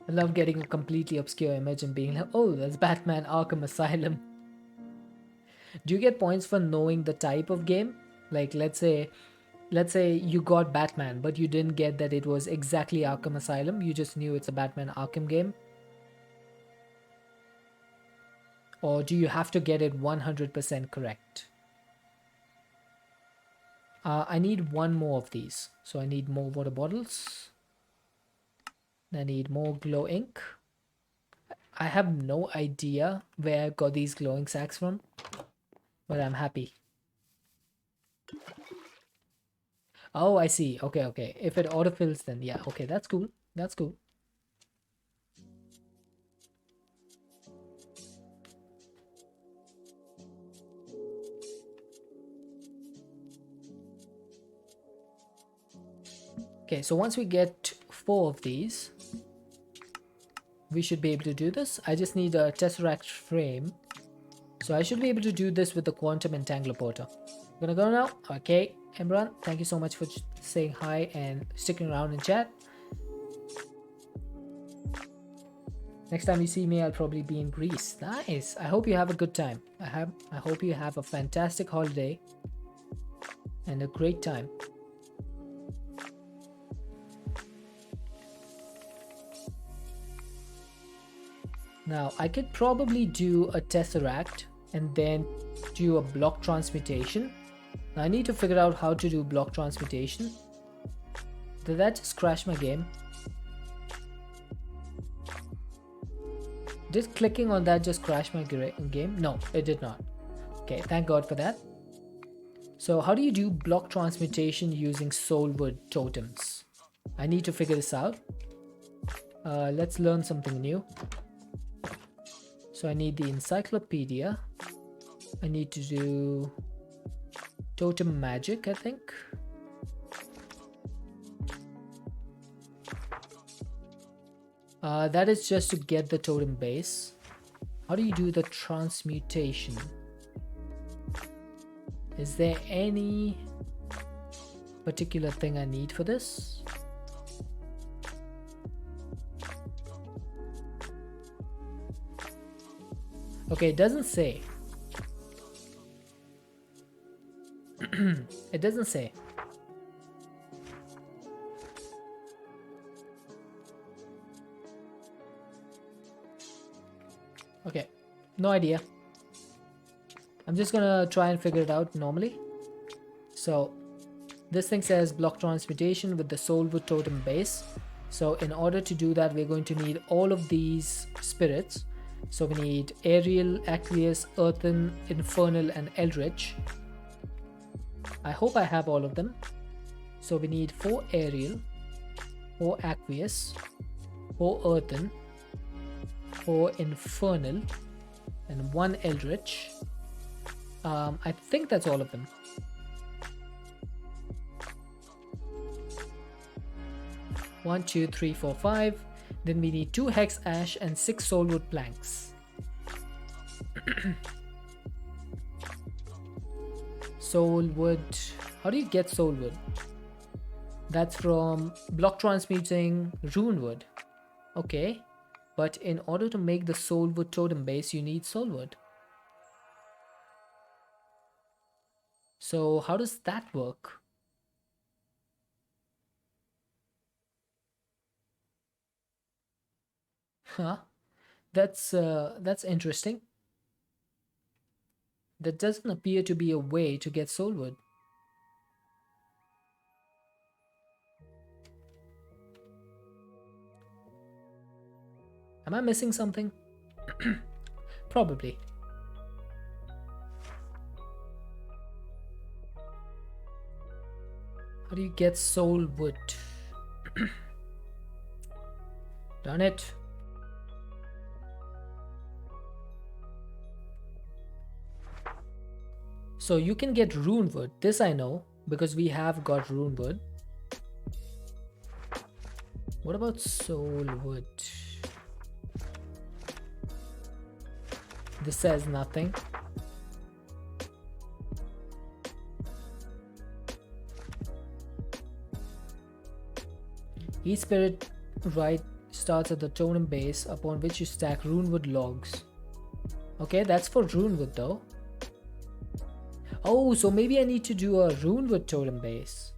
I love getting a completely obscure image and being like, oh, that's Batman Arkham Asylum. Do you get points for knowing the type of game? Like, let's say you got Batman, but you didn't get that it was exactly Arkham Asylum. You just knew it's a Batman Arkham game. Or do you have to get it 100% correct? I need 1 more of these. So I need more water bottles. I need more glow ink. I have no idea where I got these glowing sacks from, but I'm happy. Oh, I see. Okay. If it autofills, then yeah. Okay, that's cool. That's cool. Okay, so once we get 4 of these, we should be able to do this. I just need a tesseract frame. So I should be able to do this with the quantum entangler porter. I'm gonna go now. Okay, Emran, thank you so much for saying hi and sticking around in chat. Next time you see me, I'll probably be in Greece. Nice. I hope you have a good time. I hope you have a fantastic holiday and a great time. Now, I could probably do a tesseract and then do a block transmutation. Now, I need to figure out how to do block transmutation. Did that just crash my game? Did clicking on that just crash my game? No, it did not. Okay, thank God for that. So how do you do block transmutation using soulwood totems? I need to figure this out. Let's learn something new. So I need the encyclopedia. I need to do totem magic, I think. That is just to get the totem base. How do you do the transmutation? Is there any particular thing I need for this? Okay, it doesn't say. It doesn't say. Okay, no idea. I'm just gonna try and figure it out normally. So this thing says block transmutation with the soulwood totem base. So in order to do that, we're going to need all of these spirits. So we need aerial, aqueous, earthen, infernal, and eldritch. I hope I have all of them. So we need 4 aerial, 4 aqueous, 4 earthen, 4 infernal, and 1 eldritch. I think that's all of them. One, 2, 3, 4, 5. Then we need 2 hex ash and 6 soulwood planks. Soulwood. How do you get soulwood? That's from block transmuting runewood. Okay. But in order to make the soulwood totem base, you need soulwood. So how does that work? Huh? That's interesting. That doesn't appear to be a way to get soulwood. Am I missing something? Probably. How do you get soulwood? Darn it. So you can get runewood. This I know because we have got runewood. What about soulwood? This says nothing. Each spirit rite starts at the totem base upon which you stack runewood logs. Okay, that's for runewood though. Oh, so maybe I need to do a runewood totem base.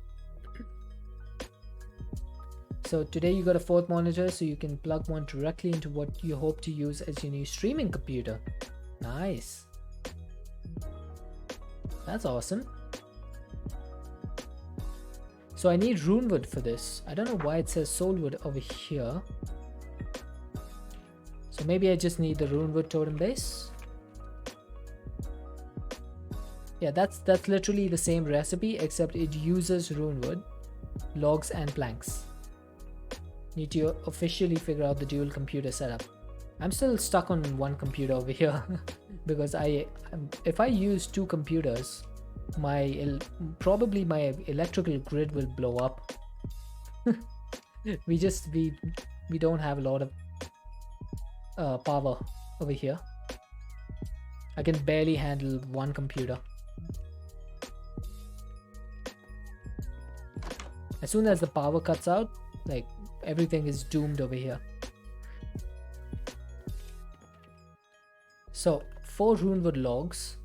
So today you got a 4th monitor, so you can plug one directly into what you hope to use as your new streaming computer. Nice. That's awesome. So I need runewood for this. I don't know why it says soulwood over here. So maybe I just need the runewood totem base. Yeah, that's literally the same recipe, except it uses runewood, logs, and planks. Need to officially figure out the dual computer setup. I'm still stuck on one computer over here because if I use 2 computers, probably my electrical grid will blow up. we don't have a lot of power over here. I can barely handle one computer. As soon as the power cuts out, like, everything is doomed over here. So 4 runewood logs,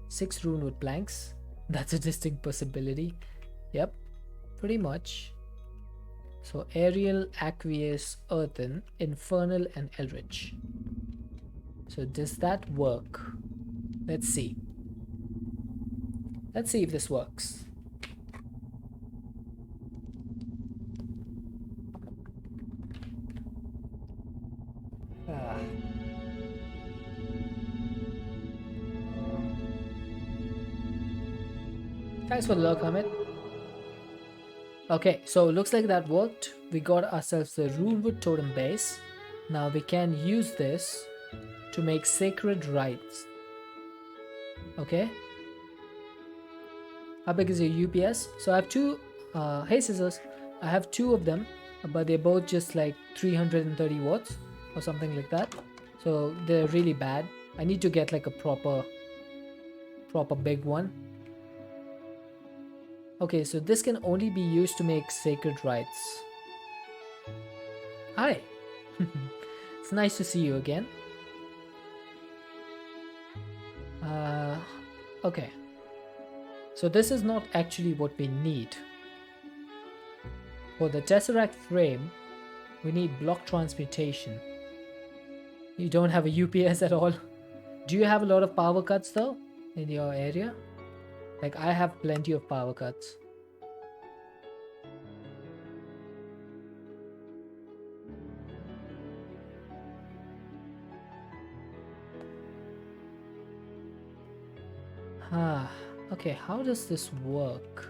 6 runewood planks. That's a distinct possibility. Yep, pretty much. So aerial, aqueous, earthen, infernal, and eldritch. So does that work? Let's see. Let's see if this works. Ah. Thanks for the lurk, Hamid. Okay, so looks like that worked. We got ourselves the runewood totem base. Now we can use this to make sacred rites. Okay. How big is your UPS? So I have two. Hey scissors, I have 2 of them, but they're both just like 330 watts or something like that. So they're really bad. I need to get like a proper big one. Okay, so this can only be used to make sacred rites. Hi. It's nice to see you again. Okay. So this is not actually what we need. For the Tesseract frame, we need block transmutation. You don't have a UPS at all. Do you have a lot of power cuts though in your area? Like I have plenty of power cuts. Okay, how does this work?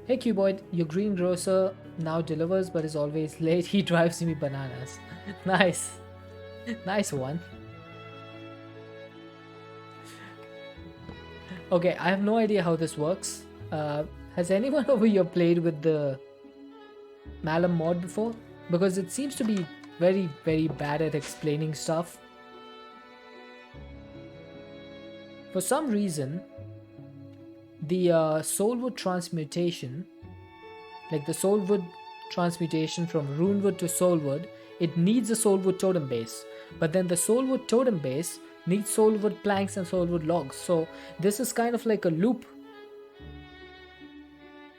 Hey Cuboid, your green grocer now delivers but is always late. He drives me bananas. Nice. Nice one. Okay, I have no idea how this works. Has anyone over here played with the Malum mod before? Because it seems to be very, very bad at explaining stuff. For some reason, the soulwood transmutation, like the soulwood transmutation from runewood to soulwood, it needs a soulwood totem base. But then the soulwood totem base needs soulwood planks and soulwood logs. So this is kind of like a loop.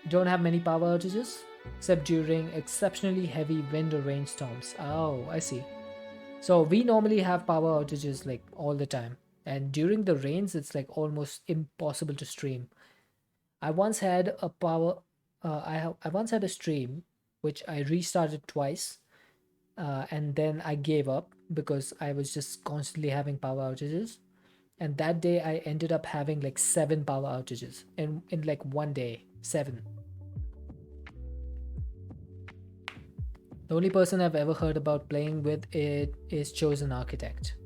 Don't have many power outages, except during exceptionally heavy wind or rainstorms. Oh, I see. So we normally have power outages like all the time. And during the rains, it's like almost impossible to stream. I once had a I once had a stream which I restarted twice, and then I gave up because I was just constantly having power outages. And that day I ended up having like 7 power outages in like one day. 7. The only person I've ever heard about playing with it is Chosen Architect.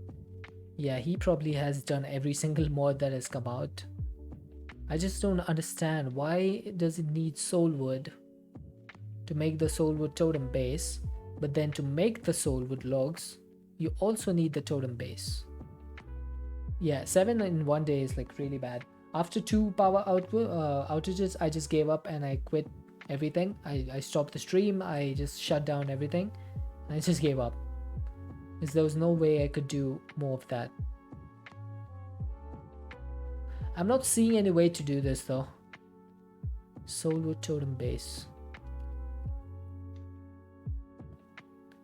Yeah, he probably has done every single mod that has come out. I just don't understand, why does it need soulwood to make the soulwood totem base, but then to make the soulwood logs, you also need the totem base. Yeah, 7 in one day is like really bad. After 2 power outages, I just gave up and I quit everything. I stopped the stream, I just shut down everything, and I just gave up. Because there was no way I could do more of that. I'm not seeing any way to do this though. Soulwood totem base.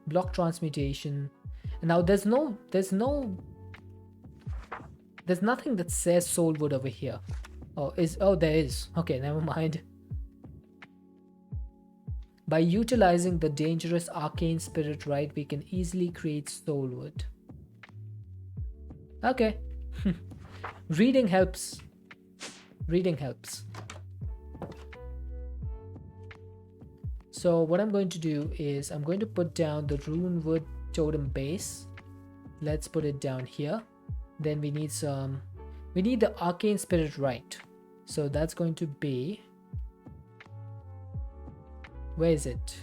Block transmutation. And now there's nothing that says soulwood over here. Oh, there is. Okay, never mind. By utilizing the dangerous arcane spirit right, we can easily create soulwood. Okay. Reading helps. Reading helps. So what I'm going to do is I'm going to put down the runewood totem base. Let's put it down here. Then we need the arcane spirit right. So that's going to be, where is it?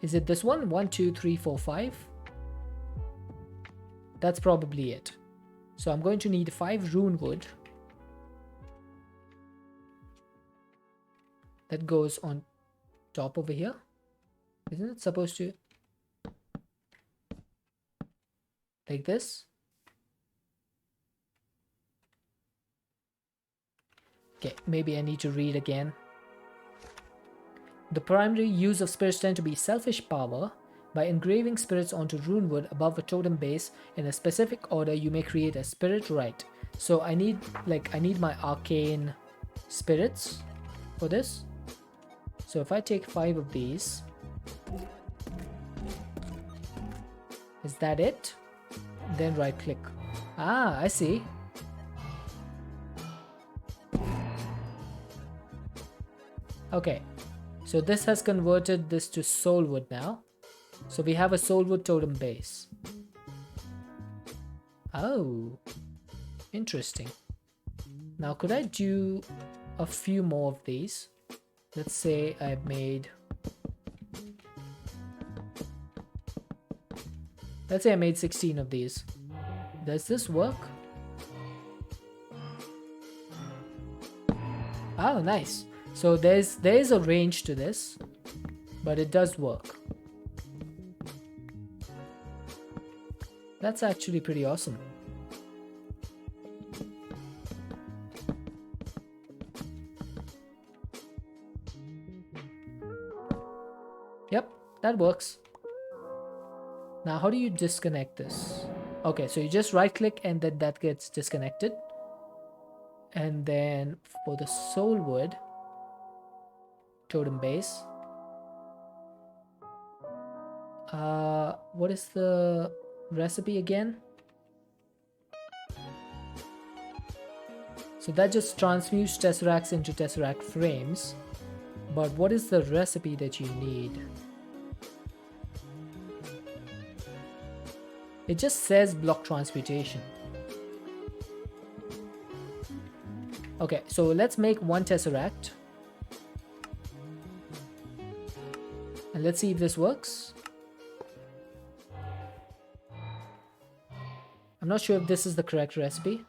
Is it this one? 1, 2, 3, 4, 5. That's probably it. So I'm going to need 5 runewood. That goes on top over here. Isn't it supposed to? like this. Okay, maybe I need to read again. The primary use of spirits tend to be selfish power. By engraving spirits onto rune wood above a totem base in a specific order, you may create a spirit right. So I need my arcane spirits for this. So if I take 5 of these, is that it? Then right click. Ah, I see. Okay, so this has converted this to soul wood now. So we have a soul wood totem base. Oh, interesting. Now could I do a few more of these? Let's say I made... Let's say I made 16 of these. Does this work? Oh, nice. So there is a range to this, but it does work. That's actually pretty awesome. Yep, that works. Now how do you disconnect this? Okay, so you just right click and then that gets disconnected. And then for the soul wood totem base, what is the recipe again? So that just transmutes tesseracts into tesseract frames, but what is the recipe that you need? It just says block transmutation. Okay, so let's make 1 tesseract and let's see if this works. I'm not sure if this is the correct recipe.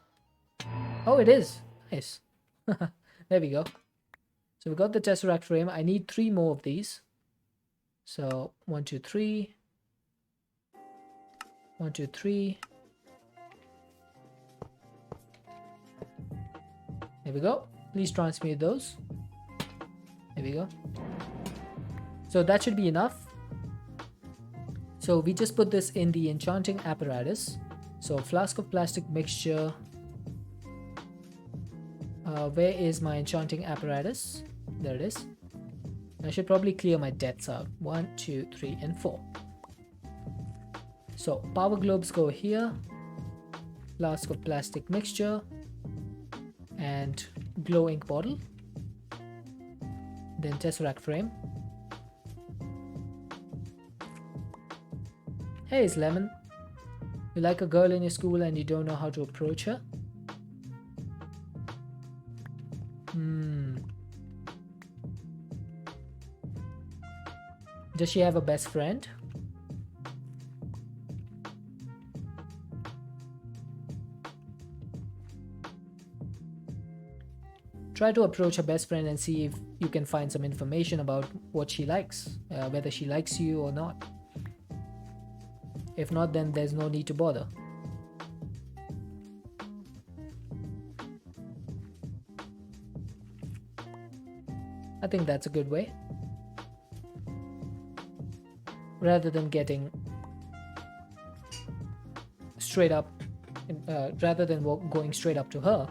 Oh, it is. Nice. There we go. So we got the tesseract frame. I need 3 more of these. So 1, 2, 3. 1, 2, 3. There we go. Please transmute those. There we go. So that should be enough. So we just put this in the enchanting apparatus. So flask of plastic mixture. Where is my enchanting apparatus? There it is. I should probably clear my deaths out. 1, 2, 3, and 4. So power globes go here. Flask of plastic mixture. And glow ink bottle. Then tesseract frame. Hey, it's Lemon. You like a girl in your school and you don't know how to approach her? Does she have a best friend? Try to approach her best friend and see if you can find some information about what she likes, whether she likes you or not. If not, then there's no need to bother. I think that's a good way. Rather than getting straight up, rather than going straight up to her,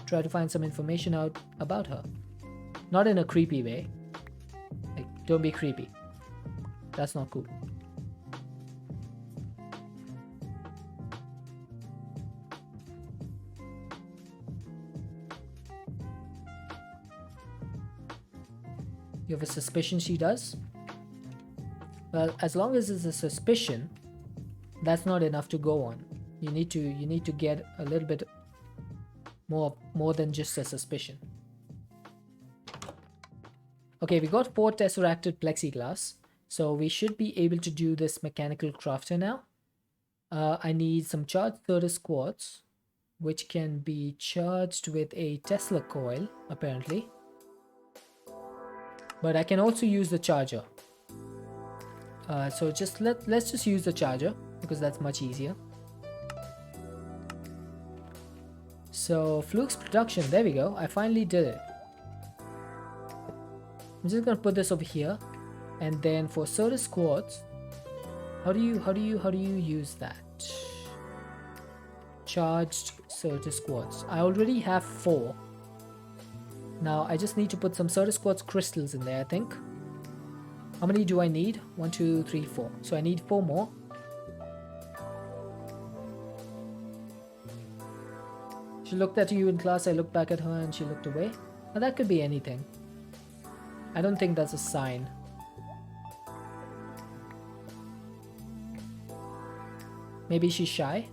try to find some information out about her. Not in a creepy way. Like, don't be creepy. That's not cool. You have a suspicion she does? Well, as long as it's a suspicion, that's not enough to go on. You need to get a little bit more than just a suspicion. Okay, we got 4 tesseracted plexiglass, so we should be able to do this mechanical crafter now. I need some charged Certus quartz, which can be charged with a Tesla coil, apparently. But I can also use the charger. So let's just use the charger because that's much easier. So Fluke's production, there we go. I finally did it. I'm just gonna put this over here, and then for Certus quartz, how do you use that? Charged Certus quartz. I already have 4. Now I just need to put some Certus quartz crystals in there, I think. How many do I need? 1, 2, 3, 4. So I need 4 more. She looked at you in class, I looked back at her and she looked away. Now that could be anything. I don't think that's a sign. Maybe she's shy?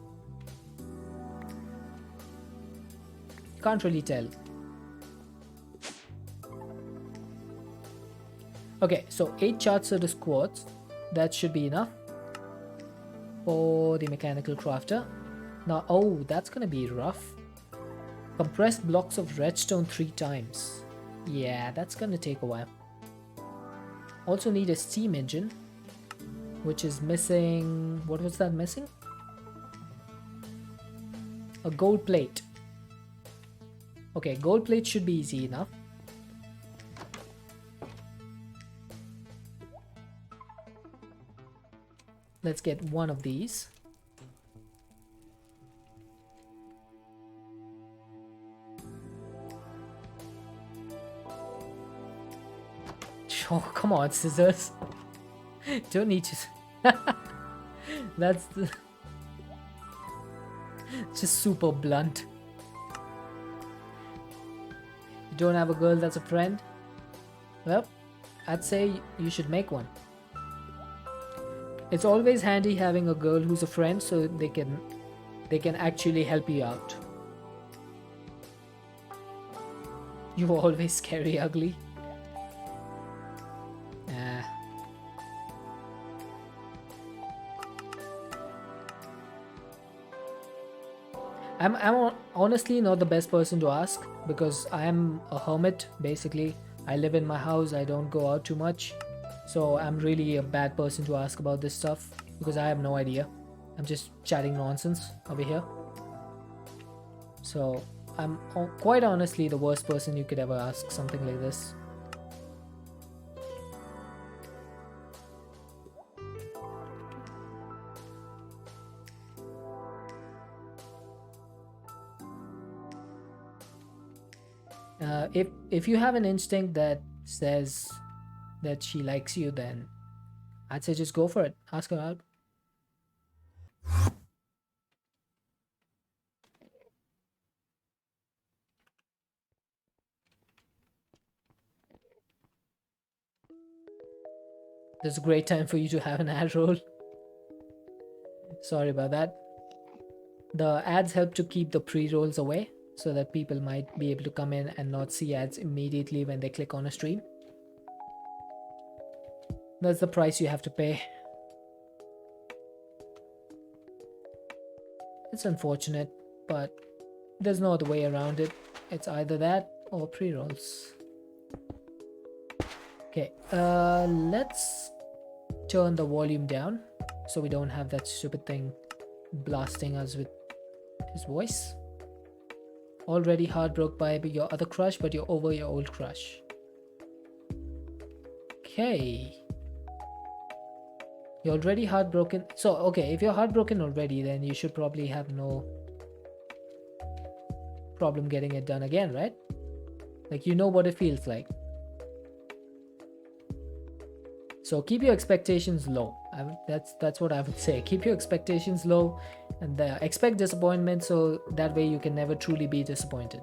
Can't really tell. Okay, so 8 charged Certus quartz. That should be enough for the mechanical crafter. Now, oh, that's gonna be rough. Compressed blocks of redstone 3 times. Yeah, that's gonna take a while. Also need a steam engine, which is missing. What was that missing? A gold plate. Okay, gold plate should be easy enough. Let's get one of these. Oh, come on, scissors. Don't need to. That's just super blunt. You don't have a girl that's a friend? Well, I'd say you should make one. It's always handy having a girl who's a friend so they can actually help you out. You always scary ugly. I'm honestly not the best person to ask because I'm a hermit basically. I live in my house, I don't go out too much. So I'm really a bad person to ask about this stuff because I have no idea. I'm just chatting nonsense over here. So I'm quite honestly the worst person you could ever ask something like this. If you have an instinct that says that she likes you, then I'd say just go for it. Ask her out. There's a great time for you to have an ad roll. Sorry about that. The ads help to keep the pre-rolls away so that people might be able to come in and not see ads immediately when they click on a stream. That's the price you have to pay. It's unfortunate, but there's no other way around it. It's either that or pre-rolls. Okay, let's turn the volume down so we don't have that stupid thing blasting us with his voice. Already heartbroken by your other crush, but you're over your old crush. Okay. You're already heartbroken. So, okay, if you're heartbroken already, then you should probably have no problem getting it done again, right? Like, you know what it feels like. So keep your expectations low. That's what I would say. Keep your expectations low and expect disappointment so that way you can never truly be disappointed.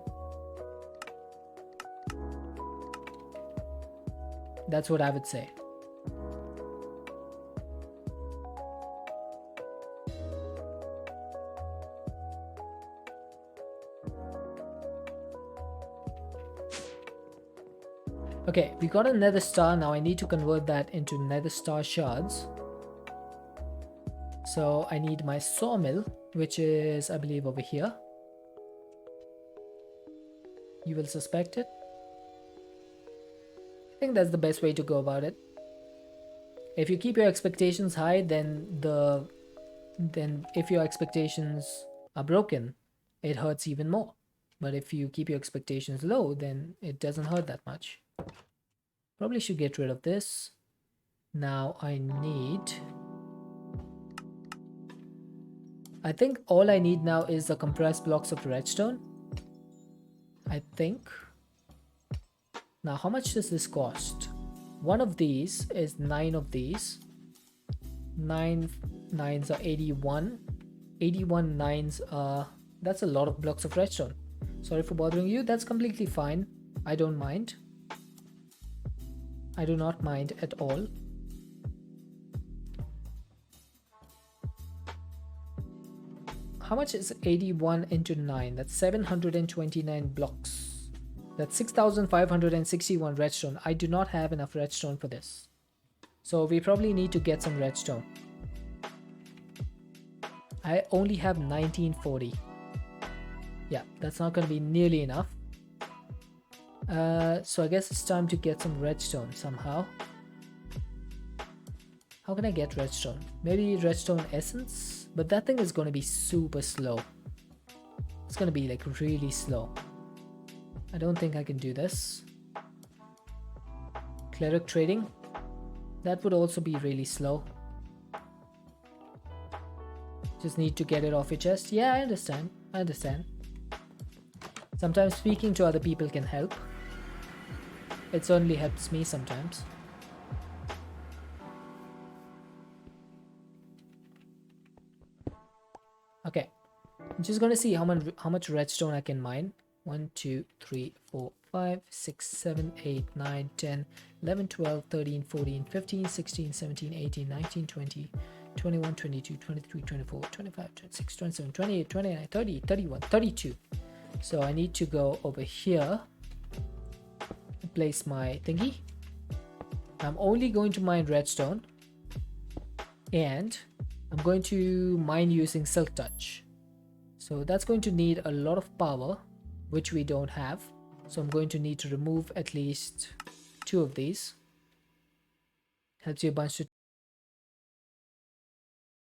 That's what I would say. Okay, we got a nether star. Now I need to convert that into nether star shards. So I need my sawmill, which is, I believe, over here. You will suspect it. I think that's the best way to go about it. If you keep your expectations high, then if your expectations are broken, it hurts even more. But if you keep your expectations low, then it doesn't hurt that much. Probably should get rid of this. Now I think all I need now is the compressed blocks of redstone. I think. Now how much does this cost? One of these is 9 of these. 9 nines are 81. 81 nines are... That's a lot of blocks of redstone. Sorry for bothering you. That's completely fine. I don't mind. I do not mind at all. How much is 81 into 9? That's 729 blocks. That's 6,561 redstone. I do not have enough redstone for this. So we probably need to get some redstone. I only have 1940. Yeah, that's not going to be nearly enough. So I guess it's time to get some redstone somehow. How can I get redstone? Maybe redstone essence? But that thing is going to be super slow. It's going to be like really slow. I don't think I can do this. Cleric trading? That would also be really slow. Just need to get it off your chest. Yeah, I understand. I understand. Sometimes speaking to other people can help. It certainly helps me sometimes. Okay. I'm just gonna see how much redstone I can mine. 1, 2, 3, 4, 5, 6, 7, 8, 9, 10, 11, 12, 13, 14, 15, 16, 17, 18, 19, 20, 21, 22, 23, 24, 25, 26, 27, 28, 29, 30, 31, 32. So I need to go over here and place my thingy. I'm only going to mine redstone, and I'm going to mine using Silk Touch. So that's going to need a lot of power, which we don't have. So I'm going to need to remove at least 2 of these. Helps you a bunch to